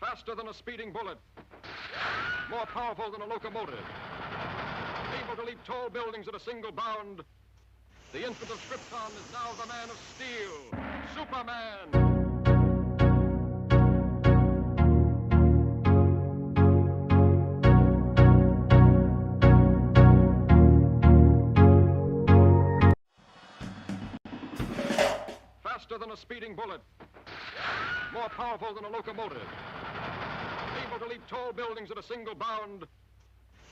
Faster than a speeding bullet. More powerful than a locomotive. Able to leap tall buildings at a single bound. The infant of Krypton is now the Man of Steel, Superman. Faster than a speeding bullet. More powerful than a locomotive. Able to leap tall buildings at a single bound.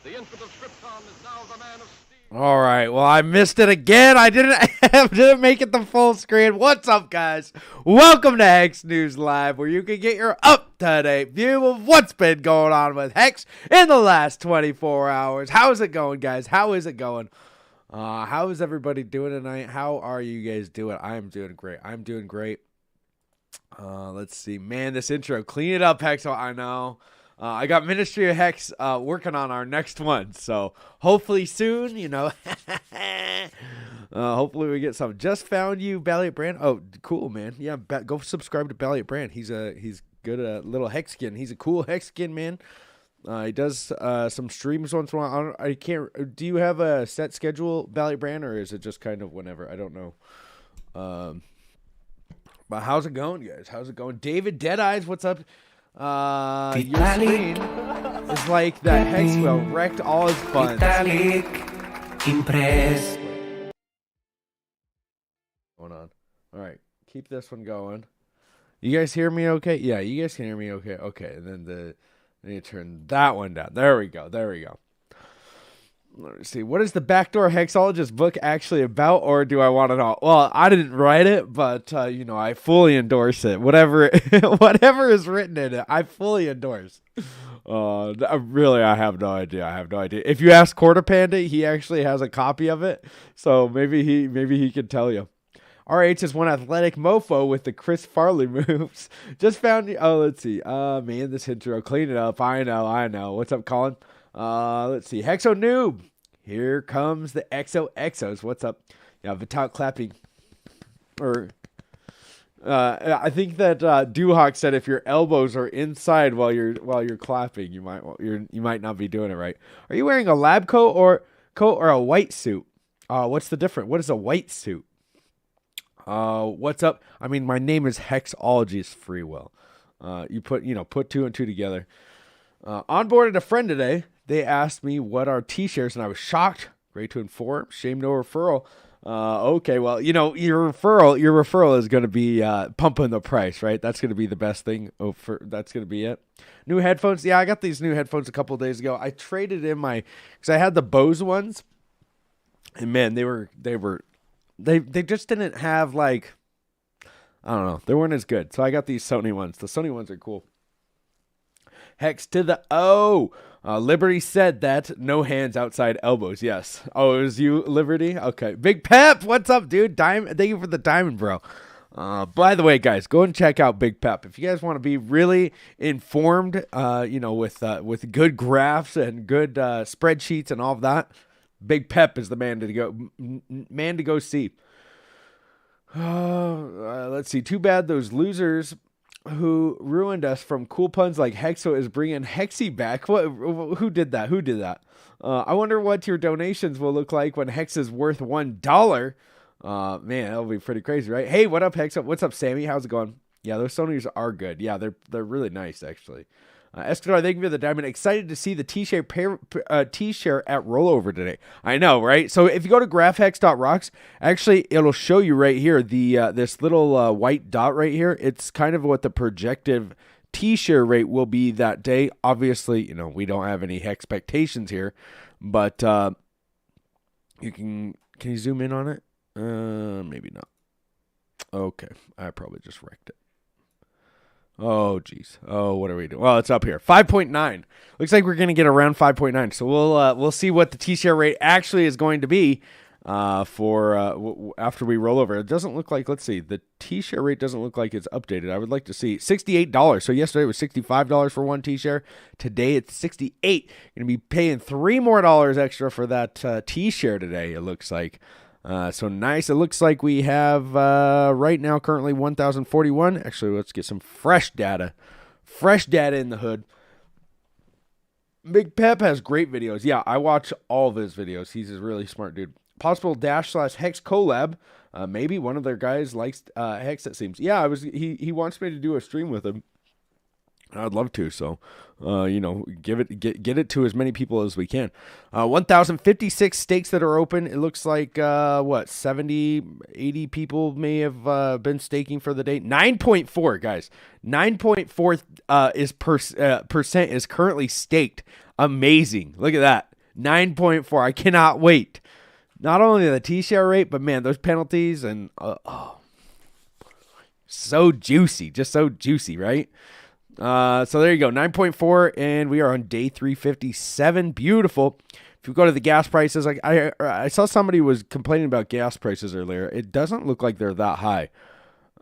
The infant of Krypton is now the Man of Steel. All right. Well, I missed it again. I didn't make it the full screen. What's up, guys? Welcome to Hex News Live, where you can get your up-to-date view of what's been going on with Hex in the last 24 hours. How's it going, guys? How is it going? How is everybody doing tonight? How are you guys doing? I'm doing great. Let's see. Man, this intro. Clean it up, Hex. I know. I got Ministry of Hex working on our next one. So hopefully soon, hopefully we get some. Just found you, Balliot Brand. Oh, cool, man. Yeah, go subscribe to Balliot Brand. He's good at little Hexkin. He's a cool Hexkin, man. He does some streams once in a while. I can't. Do you have a set schedule, Balliot Brand, or is it just kind of whenever? I don't know. But how's it going, guys? How's it going? David Deadeyes, what's up? Your screen is like that Hex will wrecked all his funds. Going on. All right, keep this one going. You guys hear me okay? Yeah, you guys can hear me okay. Okay, and then I need to turn that one down. There we go. Let me see. What is the Backdoor Hexologist book actually about, or do I want to know? Well, I didn't write it, but I fully endorse it. Whatever is written in it, I fully endorse. Really, I have no idea. If you ask Quarter Panda, he actually has a copy of it, so maybe he can tell you. RH is one athletic mofo with the Chris Farley moves. Just found you. Oh, let's see. Man, this intro. Clean it up. I know. What's up, Colin? Let's see. Hexo Noob. Here comes the Exos. What's up? Yeah, without clapping. Or, I think that Duhawk said if your elbows are inside while you're clapping, you might not be doing it right. Are you wearing a lab coat or a white suit? What's the difference? What is a white suit? What's up? I mean, my name is Hexologist Freewill. You put two and two together. Onboarded a friend today. They asked me what are T-shirts, and I was shocked. Great to inform. Shame no referral. Okay, well, your referral is going to be pumping the price, right? That's going to be the best thing. That's going to be it. New headphones. Yeah, I got these new headphones a couple of days ago. I traded in because I had the Bose ones, and man, they just didn't have I don't know. They weren't as good. So I got these Sony ones. The Sony ones are cool. Hex to the O. Liberty said that no hands outside elbows. Yes. Oh, it was you, Liberty? Okay. Big Pep, what's up, dude? Thank you for the diamond, bro. By the way, guys, go and check out Big Pep. If you guys want to be really informed, with good graphs and good spreadsheets and all of that, Big Pep is the man to go see. Let's see. Too bad those losers who ruined us from cool puns like Hexo is bringing Hexy back. Who did that? I wonder what your donations will look like when Hex is worth $1. Man, that'll be pretty crazy, right? Hey, what up, Hexo? What's up, Sammy? How's it going? Yeah, those Sonys are good. Yeah, they're really nice, actually. Escadar, thank you for the diamond. Excited to see the T-shirt at rollover today. I know, right? So if you go to graphhex.rocks, actually it'll show you right here this little white dot right here. It's kind of what the projected T-shirt rate will be that day. Obviously, we don't have any expectations here, but can you zoom in on it? Maybe not. Okay, I probably just wrecked it. Oh, geez. Oh, what are we doing? Well, it's up here. 5.9. Looks like we're going to get around 5.9. So we'll see what the T-share rate actually is going to be after we roll over. It doesn't look like, let's see, the T-share rate doesn't look like it's updated. I would like to see $68. So yesterday it was $65 for one T-share. Today it's $68. You're going to be paying $3 more extra for that T-share today, it looks like. So nice. It looks like we have right now currently 1,041. Actually, let's get some fresh data fresh data in the hood. Big Pep has great videos. Yeah, I watch all of his videos. He's a really smart dude. Possible Dash/Hex collab. Maybe one of their guys likes Hex, it seems. Yeah, he wants me to do a stream with him. I'd love to, so get it to as many people as we can. 1,056 stakes that are open. It looks like 70, 80 people may have been staking for the day. 9.4 guys, 9.4 is percent is currently staked. Amazing, look at that, 9.4. I cannot wait. Not only the T-share rate, but man, those penalties and so juicy, just so juicy, right? So there you go, 9.4, and we are on day 357. Beautiful. If you go to the gas prices, I saw somebody was complaining about gas prices earlier. It doesn't look like they're that high.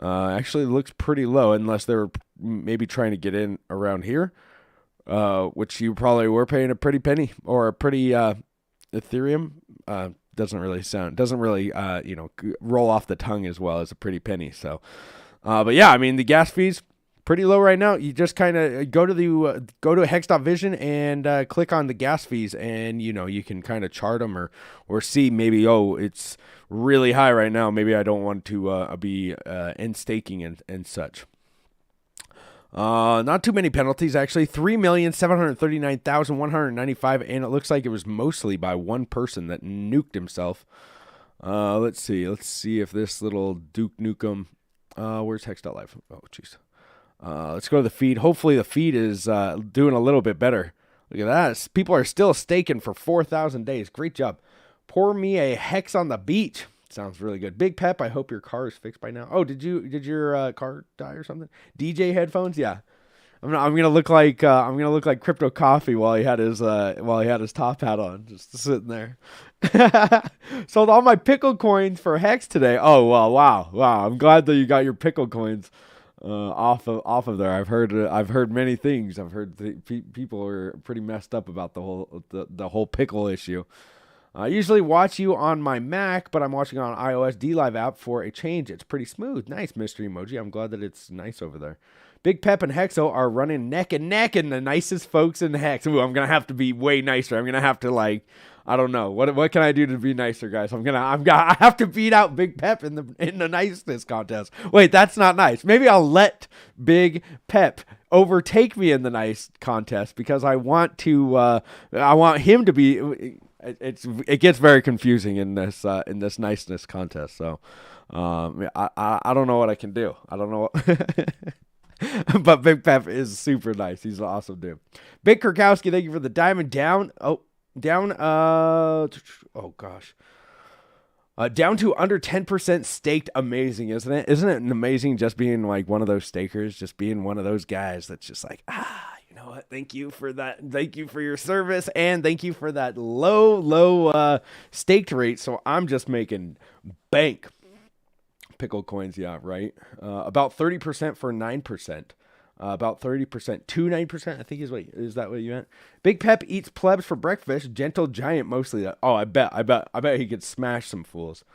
Actually, it looks pretty low, unless they were maybe trying to get in around here, which you probably were paying a pretty penny or a pretty Ethereum. Doesn't really roll off the tongue as well as a pretty penny. So, but yeah, I mean the gas fees pretty low right now. You just kind of go to Hex.vision and click on the gas fees, and you can kind of chart them or see maybe it's really high right now. Maybe I don't want to be in staking and such. Not too many penalties actually. 3,739,195, and it looks like it was mostly by one person that nuked himself. Let's see if this little Duke Nukem. Where's Hex.live? Oh jeez. Let's go to the feed. Hopefully the feed is doing a little bit better. Look at that. People are still staking for 4,000 days. Great job. Pour me a Hex on the beach. Sounds really good. Big Pep, I hope your car is fixed by now. Oh, did your car die or something? DJ headphones? Yeah. I'm gonna look like Crypto Coffee while he had his top hat on, just sitting there. Sold all my pickle coins for Hex today. Oh well, wow. I'm glad that you got your pickle coins off of there. I've heard many things. I've heard people are pretty messed up about the whole pickle issue. I usually watch you on my Mac, but I'm watching on iOS DLive app for a change. It's pretty smooth. Nice mystery emoji. I'm glad that it's nice over there. Big Pep and Hexo are running neck and neck, and the nicest folks in Hex. Ooh, I'm gonna have to be way nicer. I'm gonna have to I don't know what can I do to be nicer, guys. I have to beat out Big Pep in the niceness contest. Wait, that's not nice. Maybe I'll let Big Pep overtake me in the nice contest because I want him to be. It gets very confusing in this niceness contest. So, I don't know what I can do. I don't know. But Big Pep is super nice. He's an awesome dude. Big Kurkowski, thank you for the diamond down. Down to under 10% staked. Amazing, isn't it? Isn't it amazing just being like one of those stakers, just being one of those guys that's just like, you know what? Thank you for that. Thank you for your service, and thank you for that low staked rate. So I'm just making bank. Pickle coins, yeah, right. About 30% for 9%. About 30% to 9%, I think is that what you meant? Big Pep eats plebs for breakfast. Gentle Giant mostly. Oh, I bet he could smash some fools.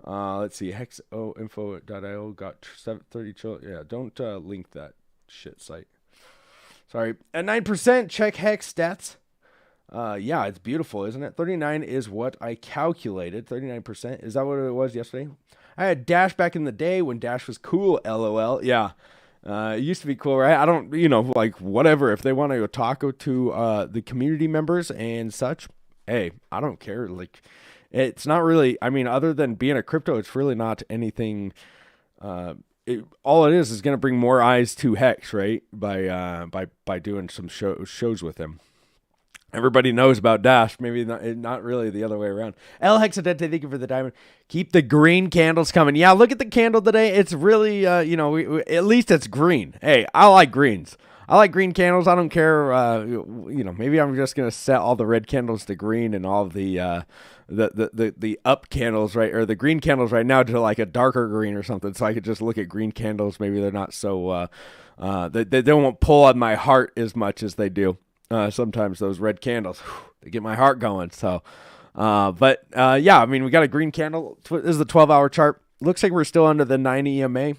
Let's see. Hexoinfo.io got 730 chill. Yeah, don't link that shit site. Sorry. At 9%, check Hex stats. Yeah, it's beautiful, isn't it? 39 is what I calculated. 39%. Is that what it was yesterday? I had Dash back in the day when Dash was cool, LOL. Yeah. It used to be cool, right? I don't, whatever. If they want to go talk to the community members and such, hey, I don't care. It's not really, other than being a crypto, it's really not anything. All it is going to bring more eyes to Hex, right? By doing some shows with him. Everybody knows about Dash. Maybe not really the other way around. El Hexadente, thank you for the diamond. Keep the green candles coming. Yeah, look at the candle today. It's really, at least it's green. Hey, I like greens. I like green candles. I don't care. Maybe I'm just gonna set all the red candles to green and all the up candles, right, or the green candles right now to like a darker green or something, so I could just look at green candles. Maybe they're not so they won't pull on my heart as much as they do. Sometimes those red candles, they get my heart going. So, we got a green candle. This is the 12-hour chart. Looks like we're still under the 9 EMA.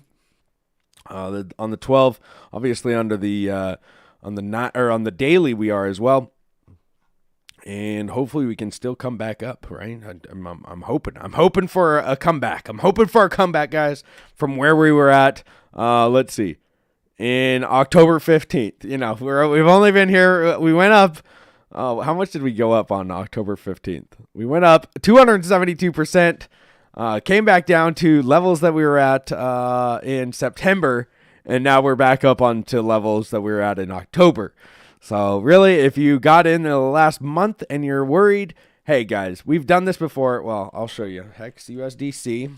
On the 12, obviously on the daily we are as well. And hopefully we can still come back up, right? I'm hoping for a comeback. I'm hoping for a comeback, guys, from where we were at. Let's see, in October 15th. We've only been here. We went up. How much did we go up on October 15th? We went up 272%. Came back down to levels that we were at in September, and now we're back up onto levels that we were at in October. So really, if you got in the last month and you're worried, hey guys, we've done this before. Well, I'll show you. Hex USDC.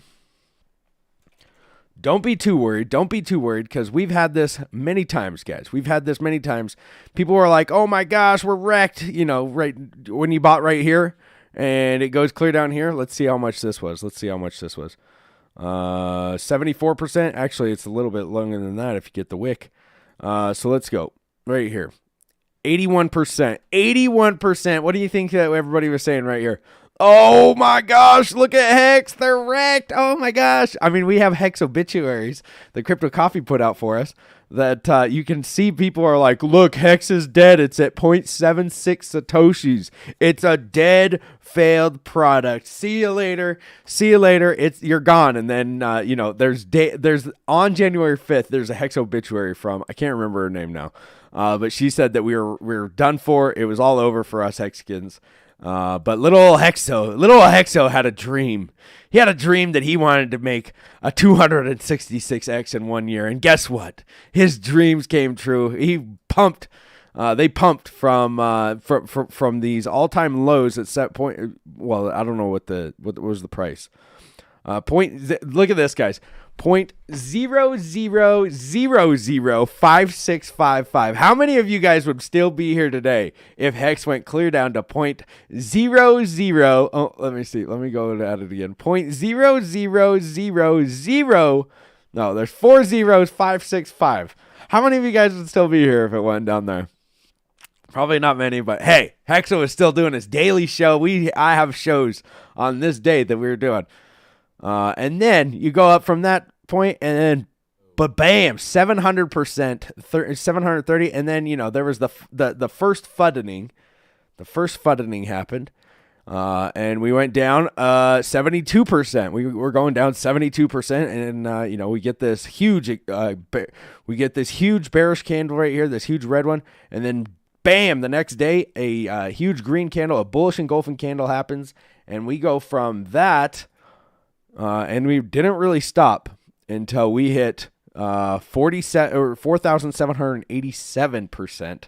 Don't be too worried. Don't be too worried, because we've had this many times, guys. We've had this many times. People are like, oh my gosh, we're wrecked. Right when you bought right here and it goes clear down here. Let's see how much this was. 74%. Actually, it's a little bit longer than that if you get the wick. So let's go right here. 81%. 81%. What do you think that everybody was saying right here? Oh my gosh, look at Hex. They're wrecked. Oh my gosh. I mean, we have Hex obituaries that Crypto Coffee put out for us that you can see people are like, look, Hex is dead. It's at 0.76 Satoshis. It's a dead, failed product. See you later. You're gone. And then, there's on January 5th, there's a Hex obituary from, I can't remember her name now. But she said that we were done for. It was all over for us Hexkins. But little Hexo had a dream. He had a dream that he wanted to make a 266X in 1 year. And guess what? His dreams came true. They pumped from these all-time lows at set point. Well, I don't know what was the price. Look at this, guys. 0.00005655. How many of you guys would still be here today if Hex went clear down to 0.00? Oh, let me see. Let me go at it again. 0.0000. No, there's 4 zeros, 565. How many of you guys would still be here if it went down there? Probably not many, but hey, Hexo is still doing his daily show. I have shows on this day that we were doing. And then you go up from that point, and then, but bam, 700%, 730, and then there was the first fuddening. The first fuddening happened, and we went down 72%. We were going down 72%, and we get this huge bearish candle right here, this huge red one, and then bam, the next day a huge green candle, a bullish engulfing candle happens, and we go from that. And we didn't really stop until we hit 4,787%.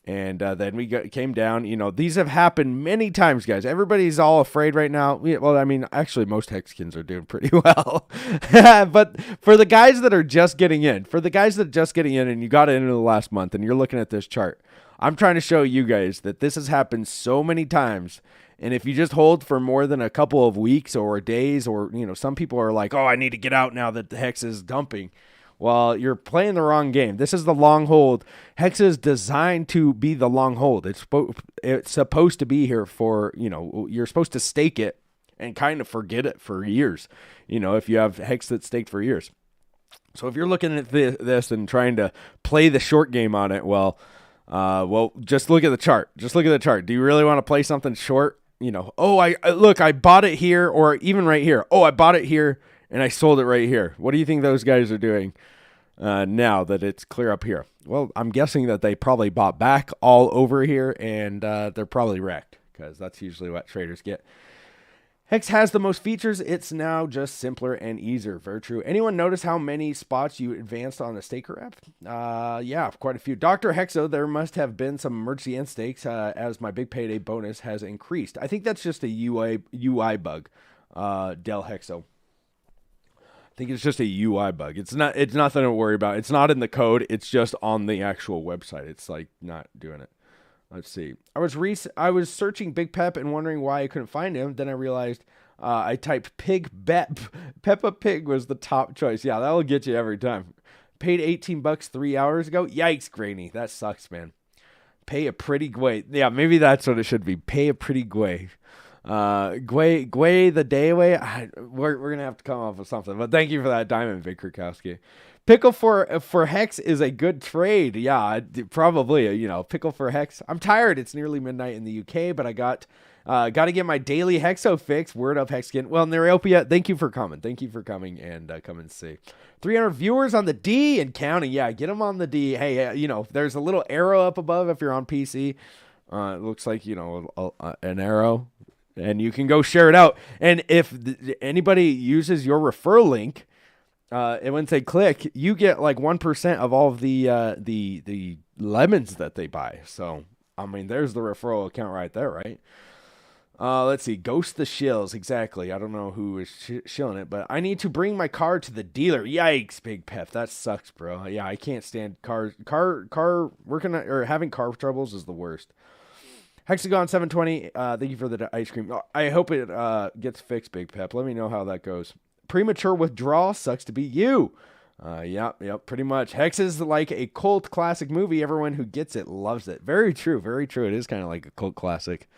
And then we came down. These have happened many times, guys. Everybody's all afraid right now. Well, I mean, actually, most Hexkins are doing pretty well. But for the guys that are just getting in, and you got into the last month, and you're looking at this chart, I'm trying to show you guys that this has happened so many times. And if you just hold for more than a couple of weeks or days, or, some people are like, oh, I need to get out now that the Hex is dumping. Well, you're playing the wrong game. This is the long hold. Hex is designed to be the long hold. It's supposed to be here for, you're supposed to stake it and kind of forget it for years. If you have Hex that's staked for years. So if you're looking at this and trying to play the short game on it, well, just look at the chart. Do you really want to play something short? I bought it here, or even right here. Oh, I bought it here and I sold it right here. What do you think those guys are doing now that it's clear up here? Well, I'm guessing that they probably bought back all over here, and they're probably wrecked, because that's usually what traders get. Hex has the most features. It's now just simpler and easier. Very true. Anyone notice how many spots you advanced on the staker app? Yeah, quite a few. Dr. Hexo, there must have been some emergency end stakes as my big payday bonus has increased. I think that's just a UI bug, Del Hexo. I think it's just a UI bug. It's nothing to worry about. It's not in the code. It's just on the actual website. It's like not doing it. Let's see. I was searching Big Pep and wondering why I couldn't find him. Then I realized I typed Pig Bep. Peppa Pig was the top choice. Yeah, that'll get you every time. Paid $18 3 hours ago. Yikes, Grainy. That sucks, man. Pay a pretty Gwei. Yeah, maybe that's what it should be. Pay a pretty Gwei. Gwei the day away. We're gonna have to come up with something. But thank you for that diamond, Vic Krakowski. Pickle for Hex is a good trade. Yeah, probably. Pickle for Hex. I'm tired. It's nearly midnight in the UK, but I got to get my daily Hexo fix. Word up, Hexkin. Well, Neropia, thank you for coming. Thank you for coming and come and see. 300 viewers on the D and counting. Yeah, get them on the D. Hey, there's a little arrow up above if you're on PC. It looks like, an arrow. And you can go share it out. And if anybody uses your referral link, and once they click, you get like 1% of all of the lemons that they buy. So, I mean, there's the referral account right there, right? Let's see. Ghost the shills. Exactly. I don't know who is shilling it, but I need to bring my car to the dealer. Yikes, Big Pep. That sucks, bro. Yeah, I can't stand car working or having car troubles is the worst. Hexagon 720. Thank you for the ice cream. I hope it gets fixed, Big Pep. Let me know how that goes. Premature withdrawal sucks to be you. Yep, pretty much. Hex is like a cult classic movie. Everyone who gets it loves it. Very true, very true. It is kind of like a cult classic.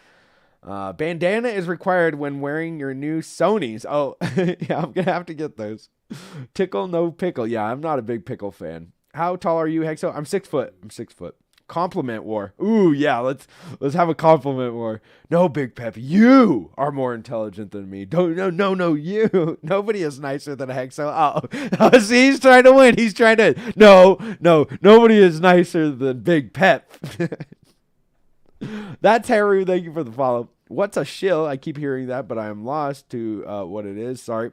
Bandana is required when wearing your new Sonys. Oh, yeah, I'm gonna have to get those. Tickle, no pickle. Yeah, I'm not a big pickle fan. How tall are you, Hexo? I'm 6 foot. Compliment war. Ooh, yeah, let's have a compliment war. No, Big Pep, you are more intelligent than me. No, you. Nobody is nicer than Hexo. Oh, see, he's trying to win. No, nobody is nicer than Big Pep. That's Haru. Thank you for the follow. What's a shill? I keep hearing that, but I am lost to what it is. Sorry.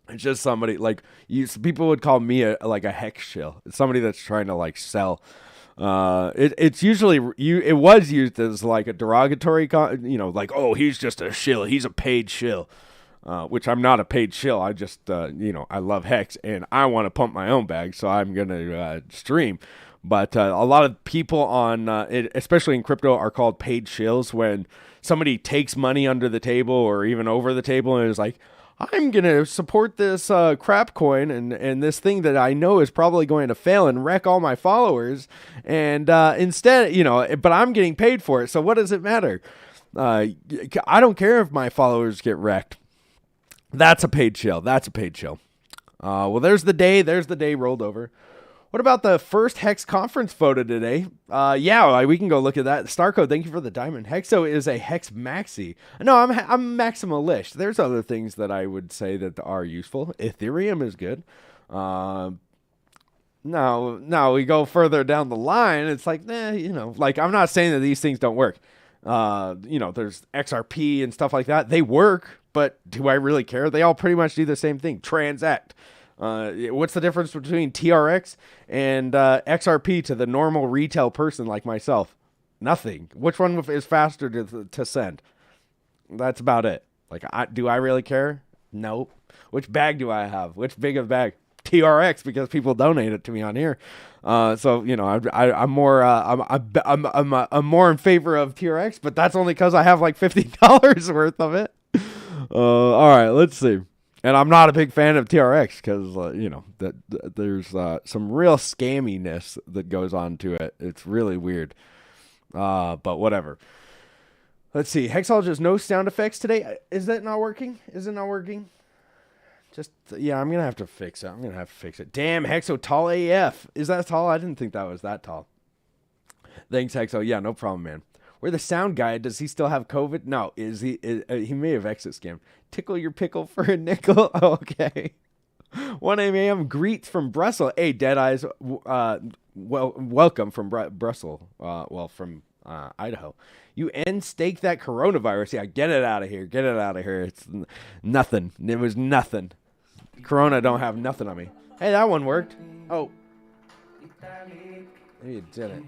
It's just somebody like you. People would call me a hex shill. It's somebody that's trying to like sell. It's usually it was used as like a derogatory, like, oh, he's just a shill. He's a paid shill, which I'm not a paid shill. I just, I love Hex and I want to pump my own bag. So I'm going to stream. But a lot of people on, especially in crypto, are called paid shills when somebody takes money under the table or even over the table and is like, I'm going to support this crap coin and this thing that I know is probably going to fail and wreck all my followers. And instead, but I'm getting paid for it. So what does it matter? I don't care if my followers get wrecked. That's a paid shill. Well, there's the day rolled over. What about the first Hex conference photo today? Yeah, we can go look at that. Starco, thank you for the diamond. Hexo is a Hex maxi. No, I'm maximalist. There's other things that I would say that are useful. Ethereum is good. Now we go further down the line. It's like, like I'm not saying that these things don't work. There's XRP and stuff like that. They work, but do I really care? They all pretty much do the same thing. Transact. What's the difference between TRX and XRP to the normal retail person like myself? Nothing. Which one is faster to send? That's about it. Like, do I really care? No. Which bag do I have? Which big of bag? TRX, because people donate it to me on here. So I'm more I'm more in favor of TRX, but that's only because I have like $50 worth of it. All right, let's see. And I'm not a big fan of TRX because, that there's some real scamminess that goes on to it. It's really weird. But whatever. Let's see. Hexologist, no sound effects today. Is that not working? Is it not working? I'm going to have to fix it. Damn, Hexo, tall AF. Is that tall? I didn't think that was that tall. Thanks, Hexo. Yeah, no problem, man. Where the sound guy? Does he still have COVID? No. He may have exit scammed. Tickle your pickle for a nickel. Okay. 1 a.m. greets from Brussels. Hey, Deadeyes. Welcome from Brussels. From Idaho. You stake that coronavirus. Yeah, get it out of here. It's nothing. It was nothing. Corona don't have nothing on me. Hey, that one worked. Oh. Maybe it didn't.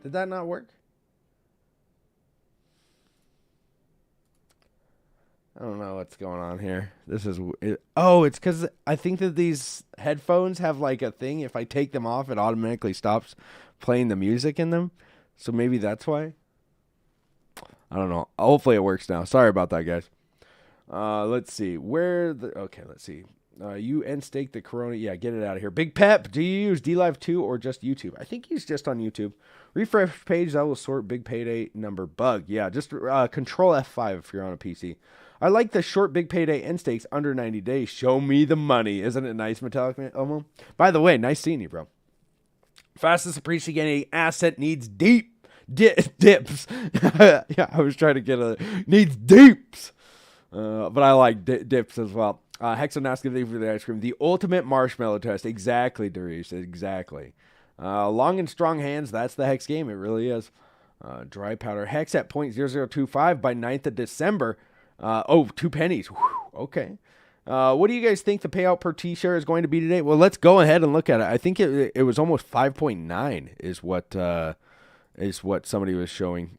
Did that not work? I don't know what's going on here. It's because I think that these headphones have like a thing. If I take them off, it automatically stops playing the music in them. So maybe that's why. I don't know. Hopefully it works now. Sorry about that, guys. Let's see. Let's see. You end stake the Corona. Yeah, get it out of here. Big Pep, do you use DLive 2 or just YouTube? I think he's just on YouTube. Refresh page, that will sort Big Payday number bug. Yeah, just Control F5 if you're on a PC. I like the short Big Payday end stakes under 90 days. Show me the money. Isn't it nice, Metallic Man? By the way, nice seeing you, bro. Fastest appreciating asset needs dips. Yeah, I was trying to get needs deeps. But I like dips as well. Hexonask, thank you for the ice cream. The ultimate marshmallow test. Exactly, Darius. Exactly. Long and strong hands. That's the Hex game. It really is. Dry powder. Hex at 0.0025 by 9th of December. 2 pennies. Whew, okay. What do you guys think the payout per T-share is going to be today? Well, let's go ahead and look at it. I think it was almost 5.9 is what somebody was showing.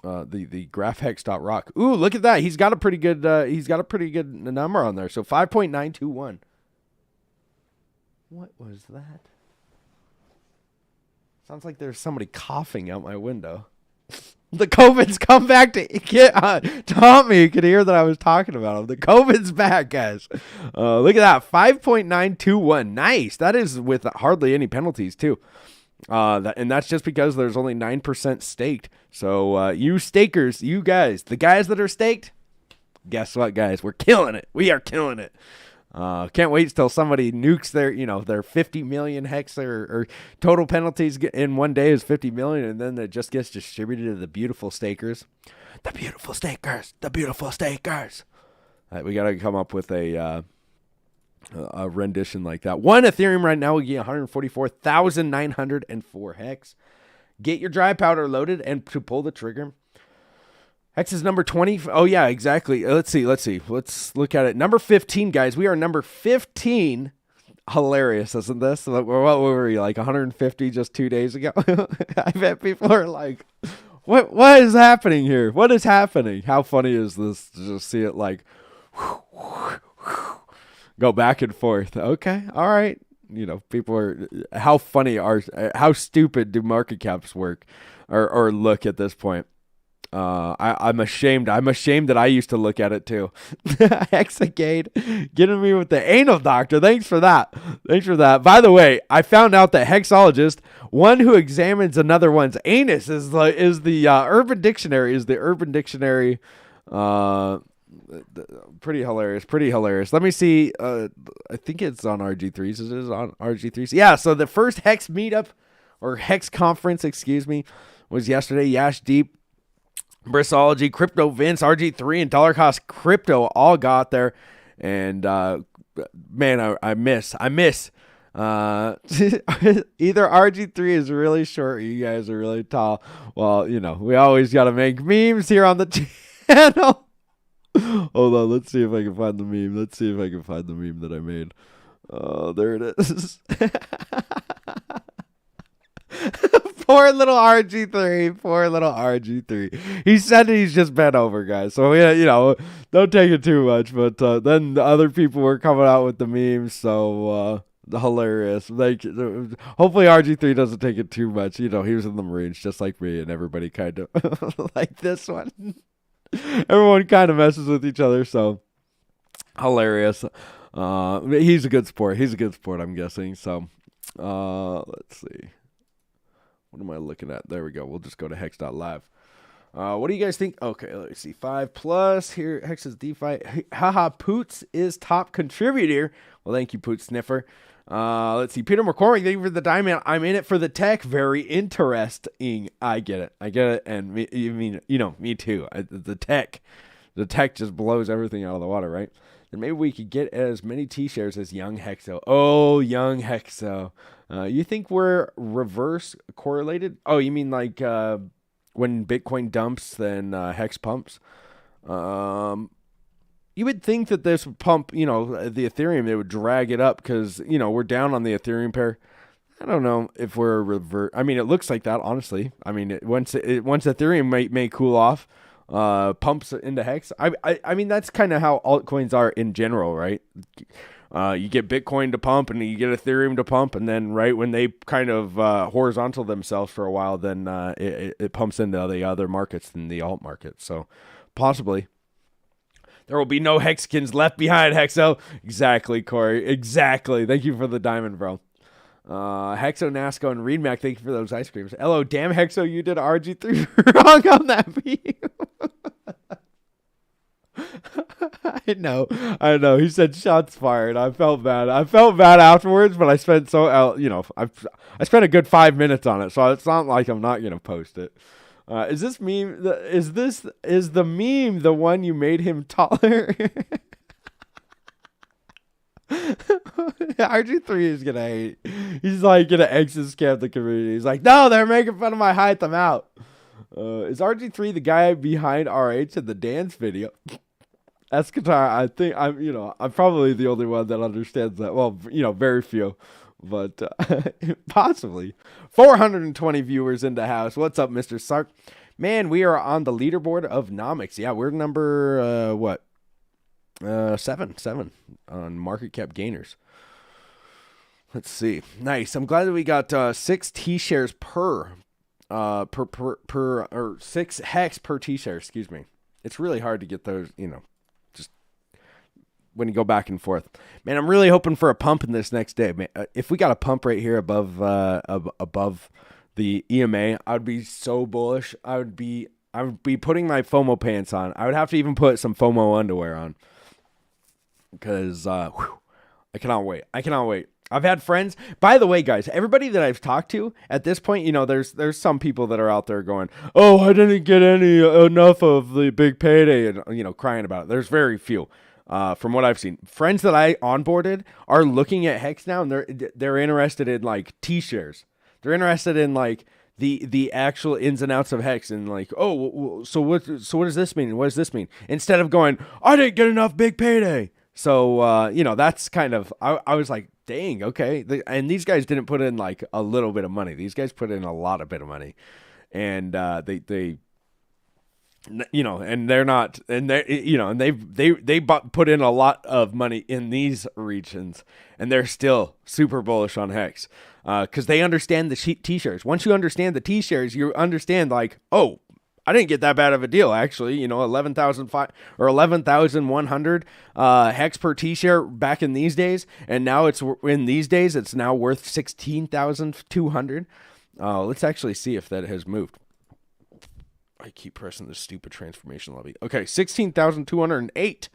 The graphhex.rock. Ooh, look at that. He's got a pretty good number on there. So 5.921. What was that? Sounds like there's somebody coughing out my window. The COVID's come back to get Tommy. You could hear that I was talking about him. The COVID's back, guys. Look at that. 5.921. Nice. That is with hardly any penalties, too. And that's just because there's only 9% staked. So you stakers, you guys, the guys that are staked, guess what, guys? We're killing it. We are killing it. Can't wait till somebody nukes their 50 million hex or total penalties in one day is 50 million, and then it just gets distributed to the beautiful stakers. The beautiful stakers. The beautiful stakers. All right, we got to come up with a rendition like that. One Ethereum right now will get 144,904 hex. Get your dry powder loaded and to pull the trigger. Hex is number 20. Oh, yeah, exactly. Let's see. Let's look at it. Number 15, guys. We are number 15. Hilarious, isn't this? What were we, like 150 just 2 days ago? I bet people are like, what is happening here? What is happening? How funny is this to just see it like go back and forth? Okay, all right. People are, how stupid do market caps work or look at this point? I'm ashamed. I'm ashamed that I used to look at it too. Hexagade getting me with the anal doctor. Thanks for that. By the way, I found out that hexologist, one who examines another one's anus, is the Urban Dictionary. Pretty hilarious. Let me see. I think it's on RG3s. Is it on RG3s? Yeah. So the first Hex meetup or Hex conference, was yesterday. Yash Deep, Brissology, Crypto Vince, RG3, and Dollar Cost Crypto all got there. And man, I miss. Either RG3 is really short or you guys are really tall. Well, we always got to make memes here on the channel. Hold on, let's see if I can find the meme. That I made. Oh, there it is. Poor little RG3. He said he's just bent over, guys. So, don't take it too much. But then the other people were coming out with the memes. So, hilarious. Like, hopefully RG3 doesn't take it too much. He was in the Marines just like me, and everybody kind of like this one. Everyone kind of messes with each other. So, hilarious. He's a good sport. I'm guessing. So, let's see. What am I looking at? There we go. We'll just go to hex.live. What do you guys think? Okay, let me see. 5+ here. Hex is DeFi. Haha, Poots is top contributor. Well, thank you, Poots Sniffer. Let's see. Peter McCormick, thank you for the diamond. I'm in it for the tech. Very interesting. I get it. And me too. The tech just blows everything out of the water, right? Then maybe we could get as many T-shares as Young Hexo. Oh, Young Hexo. You think we're reverse correlated? Oh, you mean like when Bitcoin dumps, then Hex pumps? You would think that this would pump, the Ethereum, they would drag it up because, we're down on the Ethereum pair. I don't know if we're revert. I mean, it looks like that, honestly. I mean, once Ethereum may cool off, pumps into Hex. I mean, that's kind of how altcoins are in general, right? You get Bitcoin to pump and you get Ethereum to pump, and then right when they kind of horizontal themselves for a while, then it pumps into the other markets than the alt market. So possibly There will be no Hexicans left behind, Hexo. Exactly, Corey. Exactly. Thank you for the diamond, bro. Hexo, Nasco, and Reedmac, thank you for those ice creams. Hello, damn Hexo, you did RG3 wrong on that video. I know. He said shots fired. I felt bad. Afterwards, but I spent I spent a good 5 minutes on it, so it's not like I'm not gonna post it. Is this meme? Is the meme the one you made him taller? RG3 is gonna hate. He's like gonna exit scam the community. He's like, no, they're making fun of my height. I'm out. Is RG3 the guy behind RH in the dance video? Escatar, I think I'm probably the only one that understands that. Well, very few, but possibly. 420 viewers in the house. What's up, Mr. Sark? Man, we are on the leaderboard of Nomics. Yeah, we're number seven on market cap gainers. Let's see. Nice. I'm glad that we got 6 T-shares per 6 hex per T-share. Excuse me. It's really hard to get those. Just when you go back and forth. Man, I'm really hoping for a pump in this next day. Man, if we got a pump right here above the EMA, I'd be so bullish. I would be putting my FOMO pants on. I would have to even put some FOMO underwear on. Because I cannot wait. I've had friends. By the way, guys, everybody that I've talked to at this point, there's some people that are out there going, "Oh, I didn't get enough of the big payday," and crying about it. There's very few. From what I've seen, friends that I onboarded are looking at Hex now, and they're interested in like T-shares. They're interested in like the actual ins and outs of Hex, and like, oh, so what does this mean? What does this mean? Instead of going, I didn't get enough big payday. So that's kind of I was like, dang, okay. And these guys didn't put in like a little bit of money. These guys put in a lot of bit of money, and they and they're not, and they put in a lot of money in these regions, and they're still super bullish on Hex, because they understand the T-shares. Once you understand the T-shares, you understand like, oh, I didn't get that bad of a deal, actually. 11,500 or 11,100 hex per T-share back in these days, and now it's now worth 16,200. Let's actually see if that has moved. I keep pressing this stupid transformation lobby. Okay, 16,208.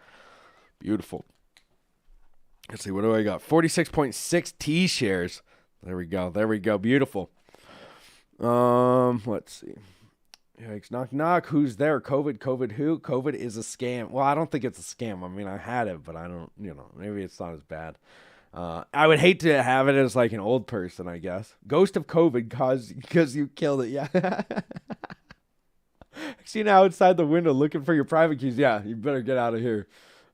Beautiful. Let's see, what do I got? 46.6 T-shares. There we go. Beautiful. Let's see. Yikes, knock, knock. Who's there? COVID who? COVID is a scam. Well, I don't think it's a scam. I mean, I had it, but I don't, maybe it's not as bad. I would hate to have it as like an old person, I guess. Ghost of COVID because you killed it. Yeah. See you outside the window looking for your private keys. Yeah, you better get out of here.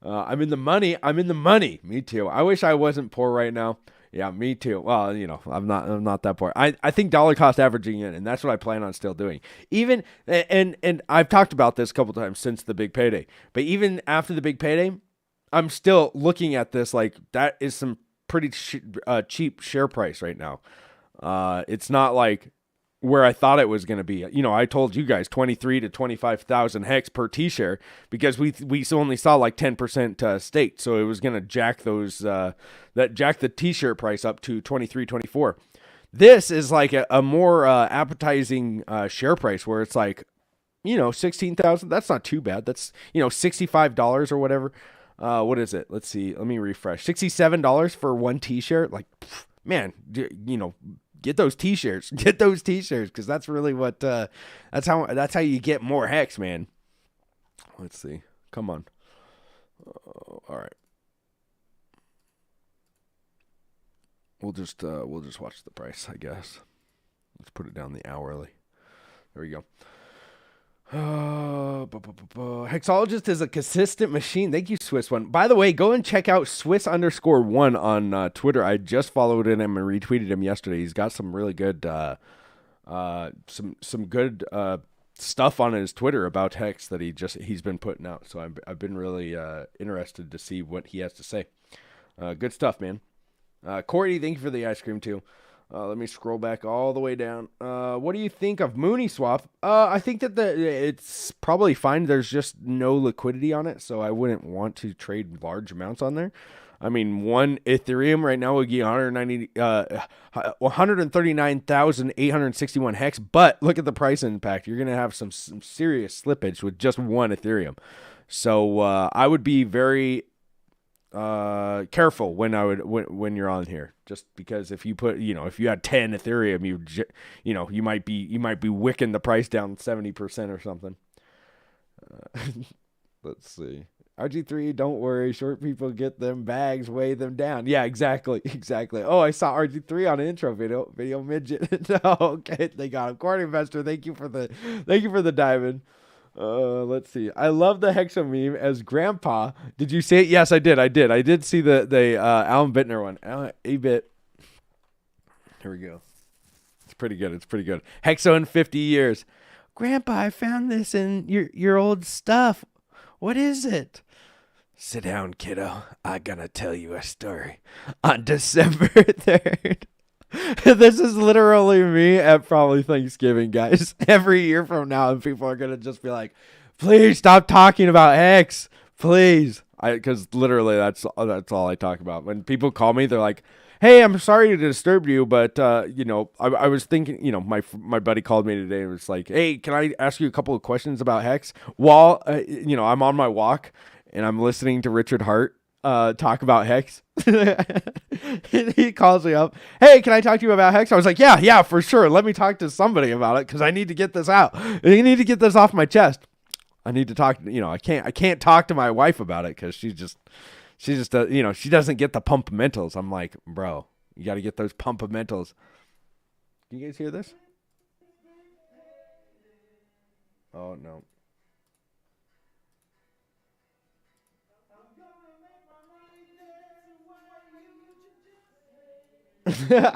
I'm in the money. Me too. I wish I wasn't poor right now. Yeah, me too. Well, I'm not that poor. I think dollar cost averaging in, and that's what I plan on still doing. Even and I've talked about this a couple times since the big payday. But even after the big payday, I'm still looking at this like that is some pretty cheap share price right now. It's not like where I thought it was going to be. I told you guys 23 to 25,000 hex per T-share because we only saw like 10% stake, so it was going to jack jack the T-shirt price up to 23, 24. This is like a more appetizing share price where it's like 16,000. That's not too bad. That's $65 or whatever. What is it? Let's see. Let me refresh. $67 for one T-shirt. Like, man, get those T-shirts. Get those T-shirts because that's really what. That's how you get more hex, man. Let's see. Come on. All right. We'll just watch the price, I guess. Let's put it down the hourly. There we go. Hexologist is a consistent machine. Thank you, Swiss1. By the way, go and check out Swiss_1 on Twitter. I just followed him and retweeted him yesterday. He's got some really good some good stuff on his Twitter about Hex that he's been putting out. So I've been really interested to see what he has to say. Good stuff, man. Corey, thank you for the ice cream too. Let me scroll back all the way down. What do you think of Mooney Swap? I think that it's probably fine. There's just no liquidity on it, so I wouldn't want to trade large amounts on there. I mean, one Ethereum right now would get 139,861 hex, but look at the price impact. You're going to have some serious slippage with just one Ethereum. So I would be very careful when you're on here, just because if you put, if you had 10 Ethereum, you might be wicking the price down 70% or something. Let's see. RG3, don't worry. Short people get them bags, weigh them down. Yeah, exactly. Oh, I saw RG3 on an intro video midget. No, okay, they got him. Corn investor, thank you for the diamond. Let's see. I love the Hexa meme as Grandpa. Did you see it? Yes, I did. I did see the Alan Bittner one. A-Bit. Here we go. It's pretty good. Hexo in 50 years. Grandpa, I found this in your old stuff. What is it? Sit down, kiddo. I'm gonna tell you a story. On December 3rd. This is literally me at probably Thanksgiving, guys. Every year from now, and people are going to just be like, please stop talking about Hex. Please. Because literally that's all I talk about. When people call me, they're like, hey, I'm sorry to disturb you, but, I was thinking, my buddy called me today and was like, hey, can I ask you a couple of questions about Hex? While, I'm on my walk and I'm listening to Richard Hart talk about Hex. He calls me up. Hey, can I talk to you about Hex? I was like, yeah, for sure. Let me talk to somebody about it because I need to get this out. I need to get this off my chest. I need to talk. I can't talk to my wife about it because she doesn't get the pump-mentals. I'm like, bro, you got to get those pump-mentals. Can you guys hear this? Oh no.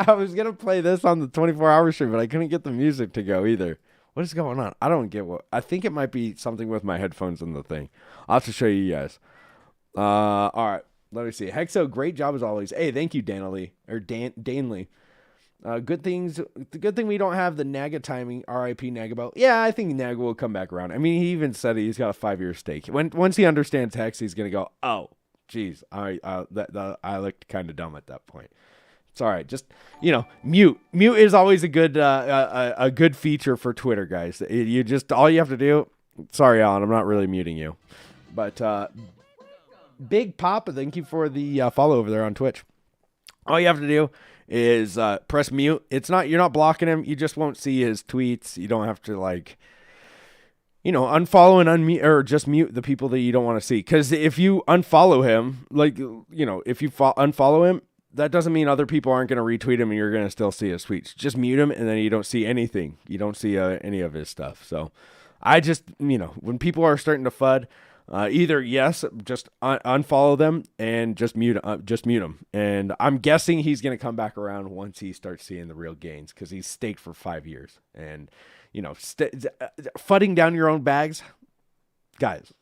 I was going to play this on the 24-hour stream, but I couldn't get the music to go either. What is going on? I don't get what. I think it might be something with my headphones and the thing. I'll have to show you guys. All right. Let me see. Hexo, great job as always. Hey, thank you, Danley. Danley. Good thing we don't have the Naga timing. R.I.P. Nagabo. Yeah, I think Naga will come back around. I mean, he even said he's got a 5-year stake. Once he understands Hex, he's going to go, oh, geez. I looked kind of dumb at that point. It's all right. Just, mute. Mute is always a good feature for Twitter, guys. All you have to do. Sorry, Alan, I'm not really muting you. But Big Papa, thank you for the follow over there on Twitch. All you have to do is press mute. You're not blocking him. You just won't see his tweets. You don't have to unfollow and unmute, or just mute the people that you don't want to see. Because if you unfollow him, if you unfollow him, that doesn't mean other people aren't going to retweet him and you're going to still see his tweets. Just mute him and then you don't see anything. You don't see any of his stuff. So I just, when people are starting to FUD, either just unfollow them and just mute them. And I'm guessing he's going to come back around once he starts seeing the real gains because he's staked for 5 years. And, fudding down your own bags, guys.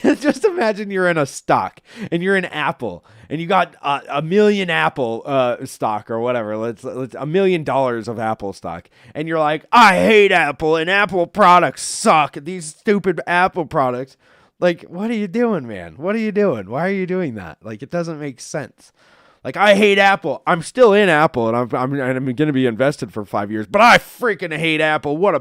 Just imagine you're in a stock and you're in Apple and you got a million Apple stock or whatever. Let's $1 million of Apple stock. And you're like, I hate Apple and Apple products suck. These stupid Apple products. Like, what are you doing, man? What are you doing? Why are you doing that? Like, it doesn't make sense. Like, I hate Apple. I'm still in Apple, and I'm going to be invested for 5 years. But I freaking hate Apple. What a